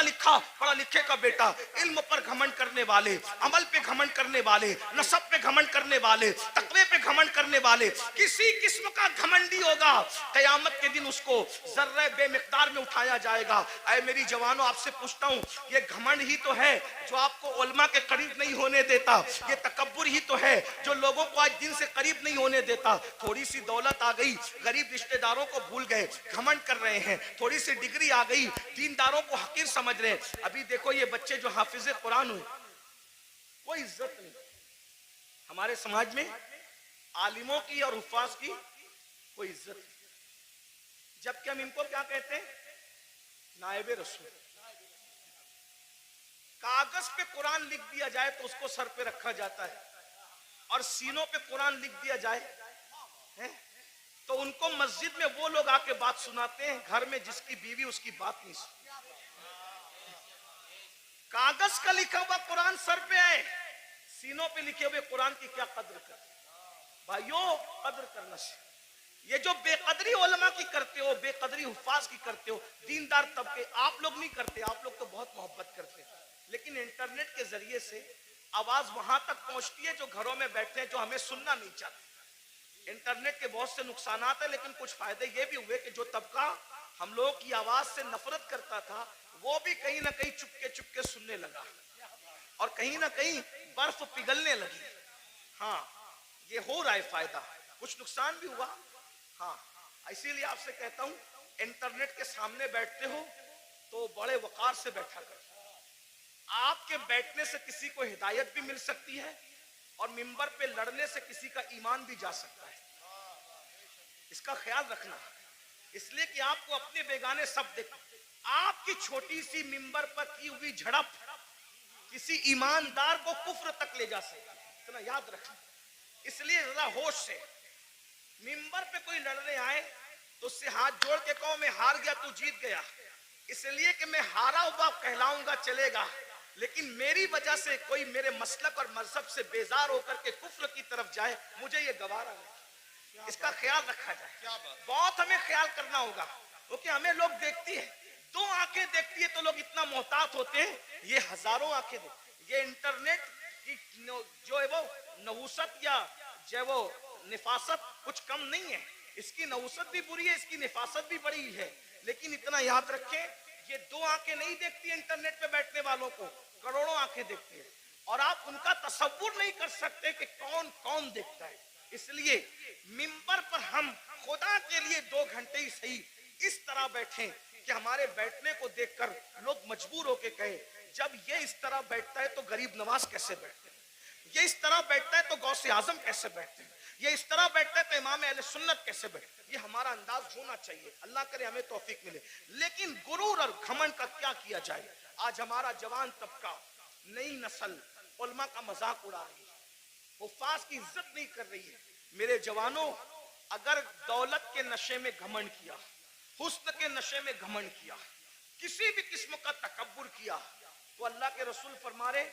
लिखे का बेटा। इल्म पर घमंड करने वाले, अमल पे घमंड करने वाले, नसब पे घमंड करने वाले, तकवे पे घमंड करने वाले, किसी किस्म का घमंडी होगा, कयामत के दिन उसको जर्रे बेमिकदार में उठाया जाएगा। ऐ मेरी जवानों आपसे पूछता हूँ ये घमंड ही तो है जो आपको उलमा के करीब नहीं होने देता, ये तकब्बुर ही तो है जो लोगों को आज दिन से करीब नहीं होने देता। थोड़ी सी दौलत आ गई, गरीब रिश्तेदारों को भूल गए, घमंड कर रहे हैं। थोड़ी सी डिग्री आ गई, दीनदारों को हकीर समझ रहे हैं। अभी देखो ये बच्चे जो हाफिज कुरान हुए, कोई इज्जत नहीं हमारे समाज में, आलिमों की और हुफ्फाज की कोई इज्जत नहीं। जबकि हम इनको क्या कहते हैं? नायबे रसूल। कागज पे कुरान लिख दिया जाए तो उसको सर पे रखा जाता है, और सीनों पे कुरान लिख दिया जाए है? तो उनको मस्जिद में वो लोग आके बात सुनाते हैं, घर में जिसकी बीवी उसकी बात नहीं सुनती। कागज का लिखा हुआ कुरान सर पे है, सीनों पे लिखे हुए कुरान की क्या कद्र करते? भाइयों कद्र करना चाहिए। ये जो बेकदरी उलमा की करते हो, बेकदरी हुफ्फाज की करते हो, दीनदार तबके आप लोग नहीं करते, आप लोग तो बहुत मोहब्बत करते हैं। लेकिन इंटरनेट के जरिए से आवाज वहां तक पहुंचती है जो घरों में बैठे हैं, जो हमें सुनना नहीं चाहते। इंटरनेट के बहुत से नुकसानात है, लेकिन कुछ फायदे ये भी हुए कि जो तबका हम लोगों की आवाज से नफरत करता था वो भी कहीं ना कहीं चुपके सुनने लगा, और कहीं ना कहीं बर्फ पिघलने लगी। हाँ ये हो रहा है फायदा, कुछ नुकसान भी हुआ। हाँ इसीलिए आपसे कहता हूं इंटरनेट के सामने बैठते हो तो बड़े वकार से बैठा कर। आपके बैठने से किसी को हिदायत भी मिल सकती है, और मिंबर पे लड़ने से किसी का ईमान भी जा सकता है। इसका ख्याल रखना, इसलिए कि आपको अपने बेगाने सब देख। आपकी छोटी सी मिंबर पर की हुई झड़प किसी ईमानदार को कुफ्र तक ले जा सकती है, इतना याद रखना। इसलिए जरा होश से मिंबर पे कोई लड़ने आए तो उससे हाथ जोड़ के कहो मैं हार गया तू जीत गया, इसलिए कि मैं हारा हुआ कहलाऊंगा चलेगा, लेकिन मेरी वजह से कोई मेरे मसलक और मजहब से बेजार होकर के कुफ्र की तरफ जाए, मुझे ये गवारा नहीं। इसका ख्याल रखा जाए, बहुत हमें ख्याल करना होगा, क्योंकि हमें लोग देखती है, दो आंखें देखती है तो लोग इतना मोहतात होते हैं, ये हजारों आंखें देखती है। ये इंटरनेट कि जो है वो नहुसत या जो वो निफासत कुछ कम नहीं है, इसकी नहुसत भी बुरी है, इसकी निफासत भी बड़ी है। लेकिन इतना याद रखें, ये दो आंखें नहीं देखती इंटरनेट पे बैठने वालों को, करोड़ों आंखें देखती है, और आप उनका तसव्वुर नहीं कर सकते कि कौन कौन देखता है। इसलिए मिंबर पर हम खुदा के लिए 2 घंटे ही सही इस तरह बैठें कि हमारे बैठने को देखकर लोग मजबूर होके कहे, जब ये इस तरह बैठता है तो गरीब नवाज कैसे बैठते हैं, ये इस तरह बैठता है तो गौसे आजम कैसे बैठते हैं, ये इस तरह बैठता है तो इमाम अहले सुन्नत कैसे बैठते हैं। ये हमारा अंदाज होना चाहिए, अल्लाह करे हमें तौफीक मिले। लेकिन गुरूर और घमंड का क्या किया जाए। आज हमारा जवान तबका, नई नस्ल उलमा का मजाक उड़ा रही है, हुफ्फाज की इज्जत नहीं कर रही है। मेरे जवानों, अगर दौलत के नशे में घमंड किया, हुस्न के नशे में घमंड किया, किसी भी किस्म का तकब्बुर किया, तो अल्लाह के रसूल फरमा रहे,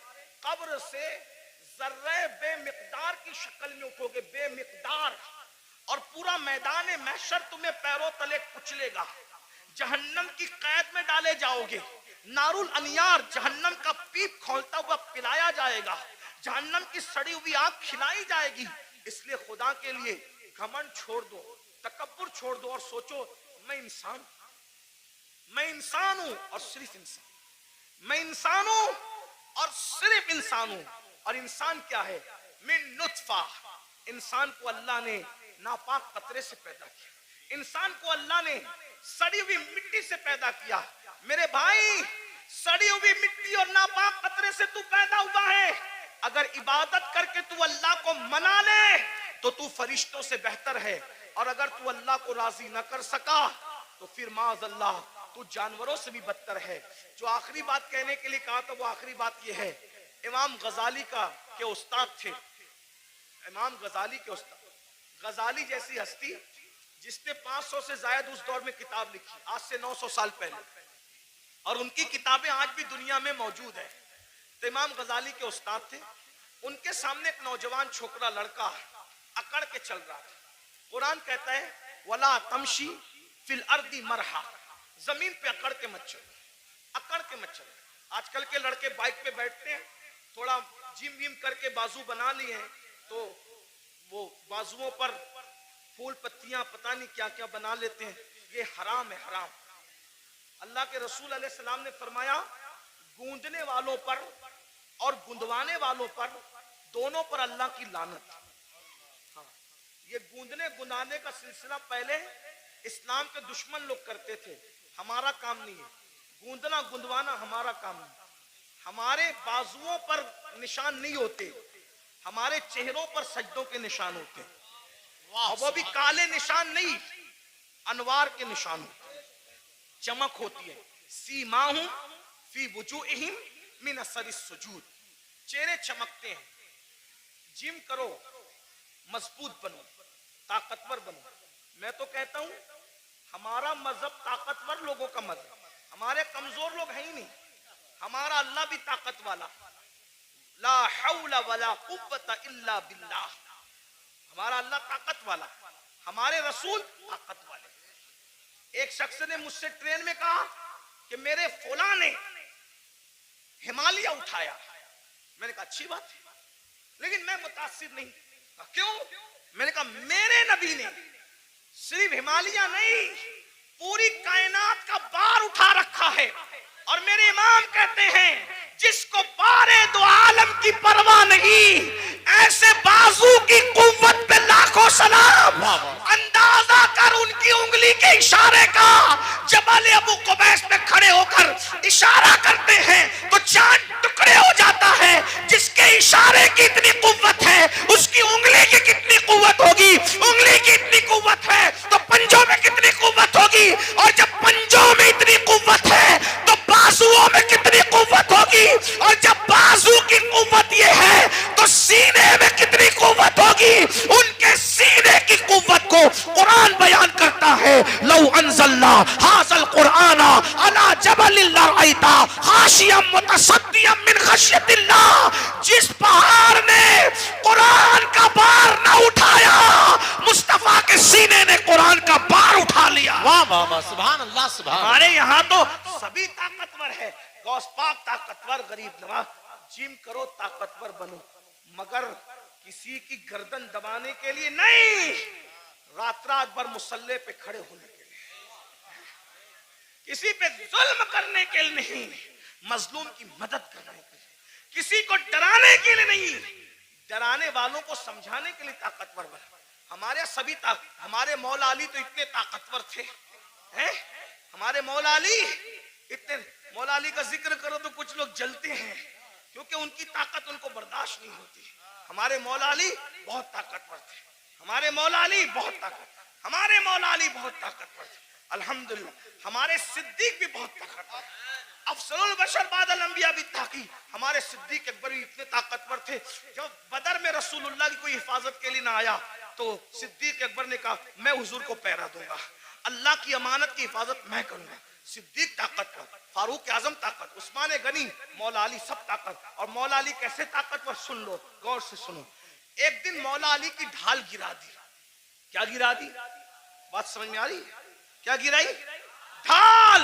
कब्र से जर्रे बेमिकदार की शक्ल में उठोगे, बेमिकदार, और पूरा मैदान महशर तुम्हें पैरों तले कुचलेगा, जहन्नम की कैद में डाले जाओगे, नारुल अनियार जहन्नम का पीप खोलता हुआ पिलाया जाएगा, जहन्नम की सड़ी हुई आग खिलाई जाएगी। इसलिए खुदा के लिए घमंड छोड़ दो, तकब्बुर छोड़ दो, और सोचो मैं इंसान हूं और सिर्फ इंसान, मैं इंसान हूं और सिर्फ इंसान हूं। और इंसान क्या है? मिन नुत्फा, इंसान को अल्लाह ने नापाक कतरे से पैदा किया, इंसान को अल्लाह ने सड़ी हुई मिट्टी से पैदा किया। मेरे भाई, सड़ी हुई मिट्टी और नापाक कतरे से तू पैदा हुआ है। अगर इबादत करके तू अल्लाह को मना ले तो तू फरिश्तों से बेहतर है, और अगर तू अल्लाह को राजी न कर सका तो फिर माज़अल्लाह तू जानवरों से भी बदतर है। जो आखिरी बात कहने के लिए कहा था, वो आखिरी बात ये है, इमाम गजाली के उस्ताद थे, इमाम गजाली के उस्ताद, गजाली जैसी हस्ती जिसने 500 से ज्यादा उस दौर में किताब लिखी, आज से 900 साल पहले, और उनकी किताबें आज भी दुनिया में मौजूद है। तो इमाम गजाली के उस्ताद थे, उनके सामने एक नौजवान छोकरा लड़का अकड़ के चल रहा था। कुरान कहता है, वला तमशी फिल अर्दी मरहा, जमीन पे अकड़ के मत चलो, अकड़ के मत चलो। आजकल के लड़के बाइक पे बैठते हैं, थोड़ा जिम विम करके बाजू बना लिए हैं, तो वो बाजुओं पर फूल पत्तियां पता नहीं क्या क्या बना लेते हैं। ये हराम है, हराम। अल्लाह के रसूल अलैहि सलाम ने फरमाया, गूंदने वालों पर और गुंदवाने वालों पर, दोनों पर अल्लाह की लानत। हाँ, ये गूंदने गुंदाने का सिलसिला पहले इस्लाम के दुश्मन लोग करते थे, हमारा काम नहीं है। गूंदना गुंदवाना हमारा काम नहीं। हमारे बाजुओं पर निशान नहीं होते, हमारे चेहरों पर सजदों के निशान होते हैं, और वो भी काले निशान नहीं, अनवार के निशान होते हैं, चमक होती है। सीमाहुम फी वुजूहिम मिन असरिस सुजूद, चेहरे चमकते हैं। जिम करो, मजबूत बनो, ताकतवर बनो। मैं तो कहता हूं, हमारा मजहब ताकतवर लोगों का मजहब, हमारे कमजोर लोग हैं ही नहीं। हमारा अल्लाह भी ताकत वाला, ला हौला वला कुव्वता इल्ला बिल्लाह, हमारा अल्लाह ताकत वाला, हमारे रसूल ताकत वाले। एक शख्स ने मुझसे ट्रेन में कहा कि मेरे फौला ने हिमालय उठाया। मैंने कहा अच्छी बात है, लेकिन मैं मुतासिर नहीं। क्यों? मैंने कहा मेरे नबी ने सिर्फ हिमालय नहीं, पूरी कायनात का बार उठा रखा है। और मेरे इमाम कहते हैं, जिसको बारे दो आलम की परवाह नहीं, ऐसे बाजू की कुव्वत पे लाखों सलाम। अंदाजा कर उनकी उंगली के इशारे का, जबल अबू कुबैस पे खड़े होकर इशारा करते हैं तो चांद टुकड़े हो जाता है। जिसके इशारे की इतनी कुव्वत है, उसकी उंगली की कितनी कुव्वत होगी? उंगली की इतनी कुव्वत है तो पंजों में कितनी कुव्वत होगी? और जब पंजों में इतनी कुव्वत है तो बाजुओं में कितनी कुव्वत होगी? और जब बाजू की कुव्वत ये है तो सीने में कितनी कुव्वत होगी? उनके सीने की कुव्वत को कुरान बयान करता है, लौ अंज़लना हाज़ल कुरआना अला जबलिन लरअयता खाशियम मुतसद्दियम मिन खश्यतिल्लाह। जिस पहाड़ ने कुरान का बार न उठाया, मुस्तफा के सीने ने कुरान का बार उठा लिया। वाह वाह वाह, सुभान अल्लाह, सुभान। हमारे यहाँ तो सभी ताकतवर है, गौस पाक ताकतवर, गरीब नवाज जिम करो, ताकतवर बनो, मगर किसी की गर्दन दबाने के लिए नहीं, रात रात भर मुसल्ले पे खड़े होने के लिए, किसी पे जुल्म करने के लिए नहीं, मजलूम की मदद करने के लिए, किसी को डराने के लिए नहीं, डराने वालों को समझाने के लिए ताकतवर बनो। हमारे मौला अली तो इतने ताकतवर थे, हैं? हमारे मौला अली इतने, मौला अली का जिक्र करो तो कुछ लोग जलते हैं, क्योंकि उनकी ताकत उनको बर्दाश्त नहीं होती। हमारे मौला अली बहुत ताकतवर थे, हमारे मौला अली बहुत ताकतवर थे। अल्हम्दुलिल्लाह हमारे सिद्दीक भी बहुत ताकतवर, अफसरुल बशर बादल अंबिया भी ताकी, हमारे सिद्दीक अकबर भी इतने ताकतवर थे। जब बदर में रसूलुल्लाह की कोई हिफाजत के लिए ना आया तो सिद्दीक अकबर ने कहा मैं हुजूर को पहरा दूंगा, अल्लाह की अमानत की हिफाजत मैं करूंगा। सिद्दीक ताकतवर, फारूक आजम ताकत, उस्मान गनी, मौला अली सब ताकत। और मौला अली कैसे ताकतवर, सुन लो, गौर से सुनो। एक दिन मौला अली की ढाल गिरा दी। क्या गिरा दी? बात समझ में आ रही? क्या गिराई? ढाल।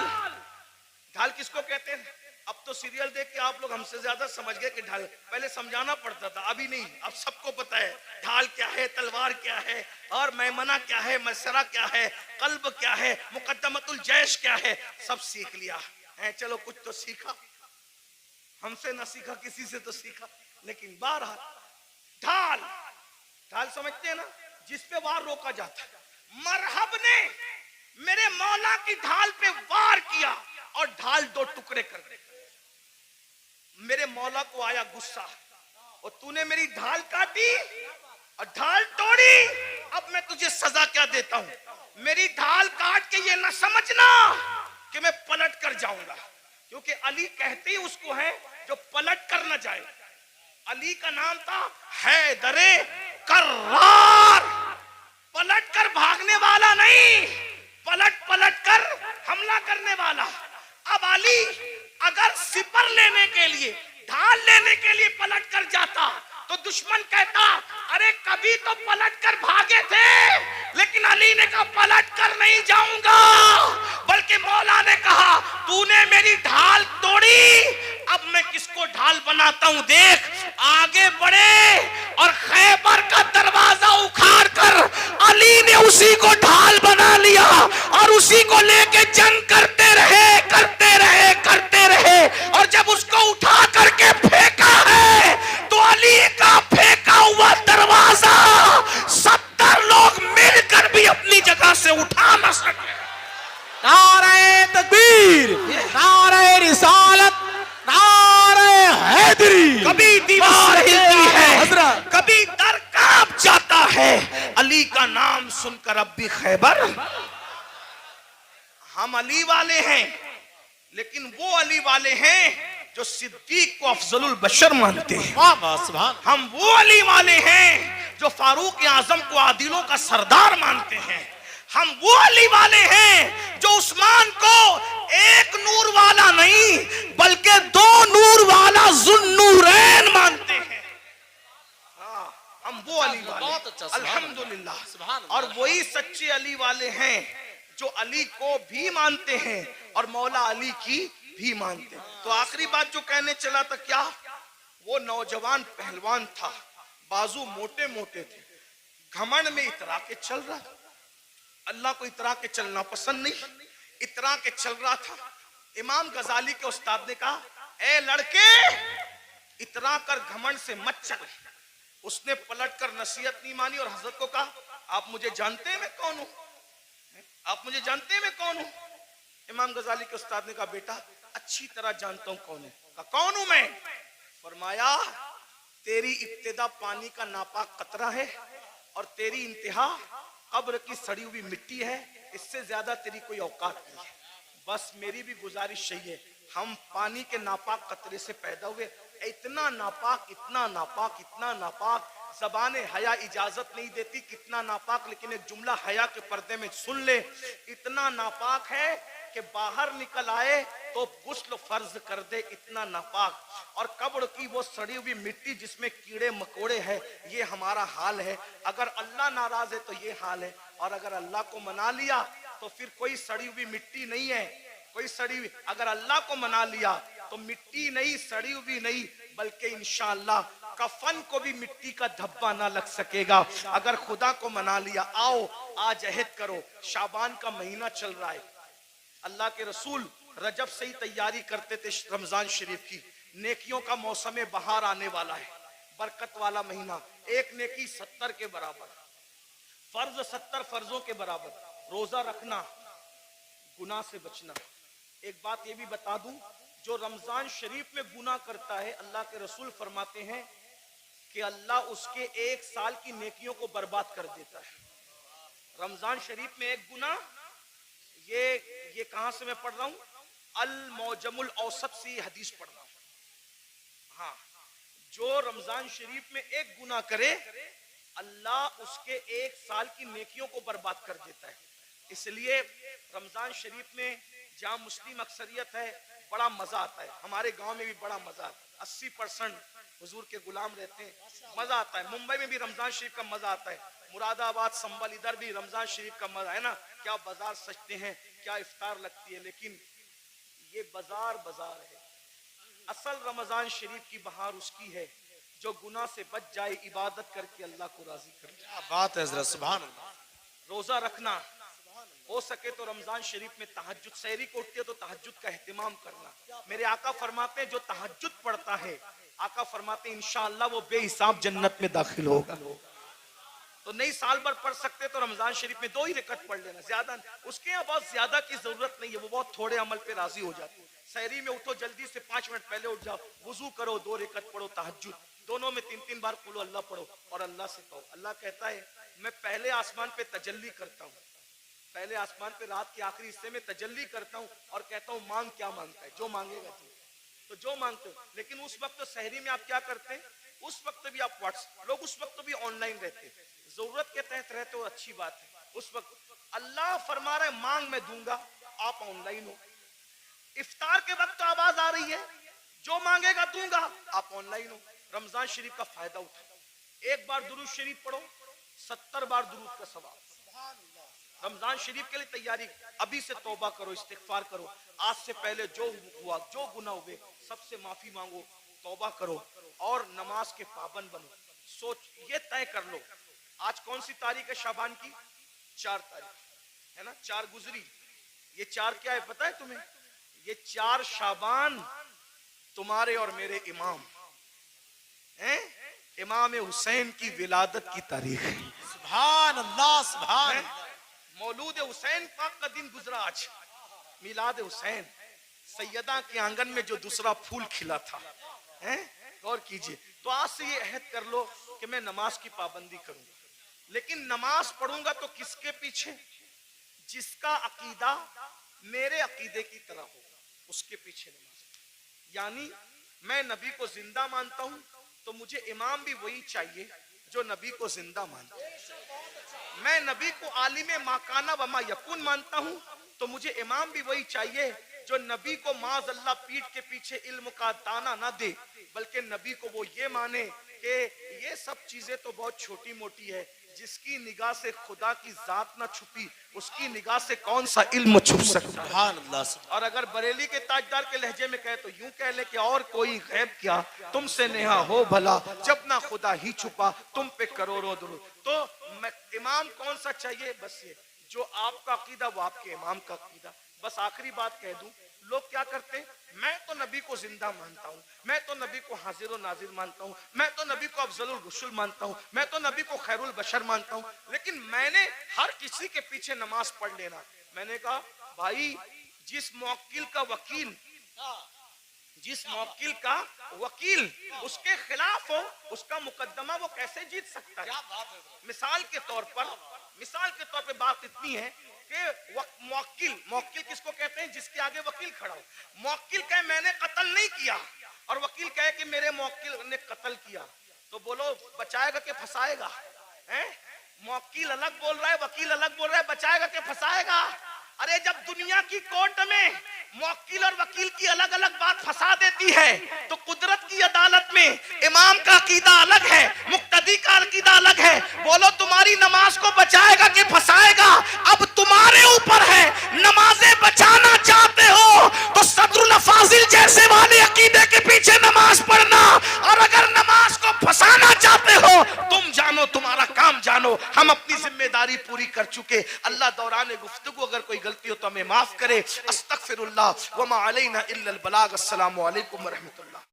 ढाल किसको कहते हैं? अब तो सीरियल देख के आप लोग हमसे ज्यादा समझ गए कि ढाल, पहले समझाना पड़ता था, अभी नहीं, अब सबको पता है ढाल क्या है, तलवार क्या है, और मैमना क्या है, मसरा क्या है, कल्ब क्या है, मुकद्दमतुल जैश क्या है, सब सीख लिया है। चलो कुछ तो सीखा, हमसे ना सीखा, किसी से तो सीखा, लेकिन बहरहाल ढाल, ढाल समझते हैं ना, जिस पे वार रोका जाता है। मरहब ने मेरे मौला की ढाल पे वार किया और ढाल दो टुकड़े कर दी। मेरे मौला को आया गुस्सा, और तूने मेरी ढाल काटी और ढाल तोड़ी, अब मैं तुझे सजा क्या देता हूं। मेरी ढाल काट के ये ना समझना कि मैं पलट कर जाऊंगा, क्योंकि अली कहते ही उसको है जो पलट कर न जाए। अली का नाम था हैदरे कर्रार, पलट कर भागने वाला नहीं, पलट कर हमला करने वाला। अब अली अगर सिपर लेने के लिए, ढाल लेने के लिए पलट कर जाता तो दुश्मन कहता अरे कभी तो पलट कर भागे थे, लेकिन अली ने कहा पलट कर नहीं जाऊंगा, बल्कि मौला ने कहा तूने मेरी ढाल तोड़ी, अब मैं किसको ढाल बनाता हूं देख। आगे बढ़े और खैबर का दरवाजा उखाड़ कर अली ने उसी को ढाल बना लिया और उसी को लेके जंग करते रहे। और जब उसको उठा करके फेंका है तो अली का फेंका हुआ दरवाजा 70 लोग मिलकर भी अपनी जगह से उठा न सके। नारे तकबीर, नारे रिसालत, नारे हैदरी। कभी दीवार हिलती है, हजरत, कभी दर कांप जाता है, अली का नाम सुनकर अब भी खैबर। हम अली वाले हैं, लेकिन वो अली वाले हैं जो सिद्दीक को अफजलुल बशर मानते हैं। हम वो अली वाले हैं जो फारूक आजम को आदिलों का सरदार मानते हैं। हम वो अली वाले हैं जो उस्मान को एक नूर वाला नहीं बल्कि 2 नूर वाला ज़ुन्नूरैन मानते हैं। हम वो अली वाले, अल्हम्दुलिल्लाह। और वही सच्चे अली वाले हैं जो अली को भी मानते हैं और मौला अली की भी मानते हैं। तो आखिरी बात जो कहने चला था, क्या वो नौजवान पहलवान था, बाजू मोटे मोटे थे, घमंड में इतरा के चल रहा था। अल्लाह को इतरा के चलना पसंद नहीं, इतरा के चल रहा था। इमाम गजाली के उस्ताद ने कहा ए लड़के, इतरा कर घमंड से मत चल। उसने पलट कर नसीहत नहीं मानी और हजरत को कहा आप मुझे जानते हैं मैं कौन हूं, आप मुझे जानते हैं मैं कौन हूं। इमाम गजाली के उस्ताद ने कहा बेटा अच्छी तरह जानता हूं कौन है। कहा कौन हूं मैं? फरमाया तेरी इब्तिदा पानी का नापाक कतरा है और तेरी इंतहा कब्र की सड़ी हुई मिट्टी है, इससे ज्यादा तेरी कोई औकात नहीं है। बस मेरी भी गुजारिश यही है, हम पानी के नापाक कतरे से पैदा हुए, इतना नापाक, इतना नापाक, इतना नापाक, ज़बाने हया इजाजत नहीं देती कितना नापाक, लेकिन एक जुमला हया के पर्दे में सुन ले, इतना नापाक है कि बाहर निकल आए तो गुस्ल फर्ज कर दे, इतना नापाक। और कब्र की वो सड़ी हुई मिट्टी जिसमें कीड़े मकोड़े हैं, ये हमारा हाल है। अगर अल्लाह नाराज है तो ये हाल है, और अगर अल्लाह को मना लिया तो फिर कोई सड़ी हुई मिट्टी नहीं है, कोई सड़ी हुई। अगर अल्लाह को मना लिया तो मिट्टी नहीं, सड़ी हुई नहीं, बल्कि इंशाअल्लाह कफन को भी मिट्टी का धब्बा ना लग सकेगा। अगर खुदा को मना लिया, आओ आज अहद करो। शाबान का महीना चल रहा है, अल्लाह के रसूल रजब से ही तैयारी करते थे रमजान शरीफ की। नेकियों का मौसम बहार आने वाला है, बरकत वाला महीना। एक नेकी 70 के बराबर, फर्ज 70 फर्जों के बराबर। रोजा रखना, गुनाह से बचना। एक बात ये भी बता दूं, जो रमजान शरीफ में गुनाह करता है, अल्लाह के रसूल फरमाते हैं कि अल्लाह उसके 1 साल की नेकियों को बर्बाद कर देता है। रमजान शरीफ में एक गुनाह, ये कहां से मैं पढ़ रहा हूं, अल मौजमुल औसत से हदीस पढ़ रहा हूं। हाँ, जो रमजान शरीफ में एक गुनाह करे, अल्लाह उसके 1 साल की नेकियों को बर्बाद कर देता है। इसलिए रमजान शरीफ में जहां मुस्लिम अक्सरियत है, बड़ा मजा आता है। हमारे गांव में भी बड़ा मजा आता है। 80% हुजूर के गुलाम रहते हैं, मजा आता है। मुंबई में भी रमजान शरीफ का मजा आता है, मुरादाबाद, संबल, इधर भी रमजान शरीफ का मजा है ना। क्या बाजार सजते हैं, क्या इफ्तार लगती है। लेकिन ये बाजार है। असल रमजान शरीफ की बहार उसकी है जो गुनाह से बच जाए, इबादत करके अल्लाह को राजी कर। क्या बात है हजरत, सुभान अल्लाह। रोजा रखना, हो सके तो रमजान शरीफ में तहज्जुद, सहरी को उठते तो तहज्जुद का एहतिमाम करना। मेरे आका फरमाते हैं जो तहज्जुद पढ़ता है, आका फरमाते हैं इंशाअल्लाह वो बेहिसाब जन्नत में दाखिल होगा। तो नहीं साल भर पढ़ सकते तो रमजान शरीफ में 2 ही रकत पढ़ लेना, ज्यादा उसके यहाँ बहुत ज्यादा की जरूरत नहीं है, वो बहुत थोड़े अमल पे राजी हो जाते हैं। सहरी में उठो, जल्दी से 5 मिनट पहले उठ जाओ, वुजू करो, 2 रकत पढ़ो तहज्जुद, दोनों में 3-3 बार कुल अल्लाह पढ़ो और अल्लाह से कहो। अल्लाह कहता है मैं पहले आसमान पे तजल्ली करता हूँ, पहले आसमान पे रात के आखिरी हिस्से में तजल्ली करता हूँ और कहता हूँ मांग क्या मांगता है, जो मांगेगा तो जो मांगते हो। लेकिन उस वक्त तो सहरी में आप क्या करते हैं, उस वक्त भी आप व्हाट्सएप, लोग उस वक्त भी ऑनलाइन रहते हैं, जरूरत के तहत रहते हो, अच्छी बात है। उस वक्त अल्लाह फरमा रहा है मांग मैं दूंगा, आप ऑनलाइन हो। इफ्तार के वक्त तो आवाज आ रही है जो मांगेगा दूंगा, आप ऑनलाइन हो। रमजान शरीफ का फायदा उठा। एक बार दुरूद शरीफ पढ़ो, 70 बार दुरूद का सवाब। रमजान शरीफ के लिए तैयारी, अभी से तौबा करो, इस्तिगफार करो। आज से पहले जो हुआ, जो गुनाह हुए, सबसे माफी मांगो, तौबा करो और नमाज के पाबंद बनो। सोच ये तय कर लो, आज कौन सी तारीख है शाबान की? 4 तारीख है ना, 4 गुजरी। ये 4 क्या है पता है तुम्हें? ये 4 शाबान तुम्हारे और मेरे इमाम हैं, इमाम हुसैन की विलादत की तारीख है। सुभान अल्लाह, सुभान अल्लाह। मौलूद हुसैन पाक का दिन गुजरा आज, मिलाद हुसैन। सैयदा के आंगन में जो दूसरा फूल खिला था, हैं? गौर कीजिए। तो आज से ये अहद कर लो कि मैं नमाज की पाबंदी करूंगा। लेकिन नमाज पढ़ूंगा तो किसके पीछे? जिसका अकीदा मेरे अकीदे की तरह होगा, उसके पीछे नमाज। यानी मैं नबी को जिंदा मानता हूं तो मुझे इमाम भी वही चाहिए जो नबी को जिंदा मानता है। मैं नबी को आलिम माकाना व मा यकुन मानता हूं तो मुझे इमाम भी वही चाहिए जो नबी को माज अल्लाह पीठ के पीछे इल्म का दाना ना दे, बल्कि नबी को वो ये माने कि ये सब चीजें तो बहुत छोटी मोटी है, जिसकी निगाह से खुदा की जात ना छुपी उसकी निगाह से कौन सा इल्म छुप सकता है। और अगर बरेली के ताजदार के लहजे में कहे तो यूं कह ले कि और कोई गैब क्या तुमसे नेहा हो भला, जब ना खुदा ही छुपा तुम पे करोड़ों दुरूद। तो इमाम कौन सा चाहिए? बस ये जो आपका अकीदा वो आपके इमाम का अकीदा। बस आखिरी बात कह दूं, लोग क्या करते हैं, मैं तो नबी को जिंदा मानता हूं, मैं तो नबी को हाजिर और नाजिर मानता हूं, मैं तो नबी को अफजलुल रुसुल मानता हूं, मैं तो नबी को खैरुल बशर मानता हूं, लेकिन मैंने हर किसी के पीछे नमाज पढ़ लेना। मैंने कहा भाई जिस मुवक्किल का वकील उसके खिलाफ हो उसका मुकदमा वो कैसे जीत सकता है? मिसाल के तौर पे बात इतनी है कि मुवक्किल किसको कहते हैं? जिसके आगे वकील खड़ा हो। मुवक्किल कहे मैंने कत्ल नहीं किया और वकील कहे कि मेरे मुवक्किल ने कत्ल किया, तो बोलो बचाएगा कि फंसाएगा? हैं? मुवक्किल अलग बोल रहा है, वकील अलग बोल रहा है, बचाएगा कि फंसाएगा? अरे जब दुनिया की कोर्ट में मुवक्किल और वकील की अलग अलग बात फंसा देती है तो कुदरत की अदालत में इमाम का अकीदा अलग है, मुक्तदी का अकीदा अलग है। बोलो तुम्हारी नमाज को बचाएगा कि फंसाएगा? अब तुम्हारे ऊपर है। नमाजें बचाना चाहते हो तो सदरुल फाजिल जैसे वाले अकीदे के पीछे नमाज पढ़ना, مسلمانوں ہم اپنی ذمہ داری پوری کر چکے. اللہ دوران گفتگو اگر کوئی غلطی ہو تو ہمیں معاف کرے. استغفر اللہ وما علینا الا البلاغ. السلام علیکم ورحمۃ اللہ.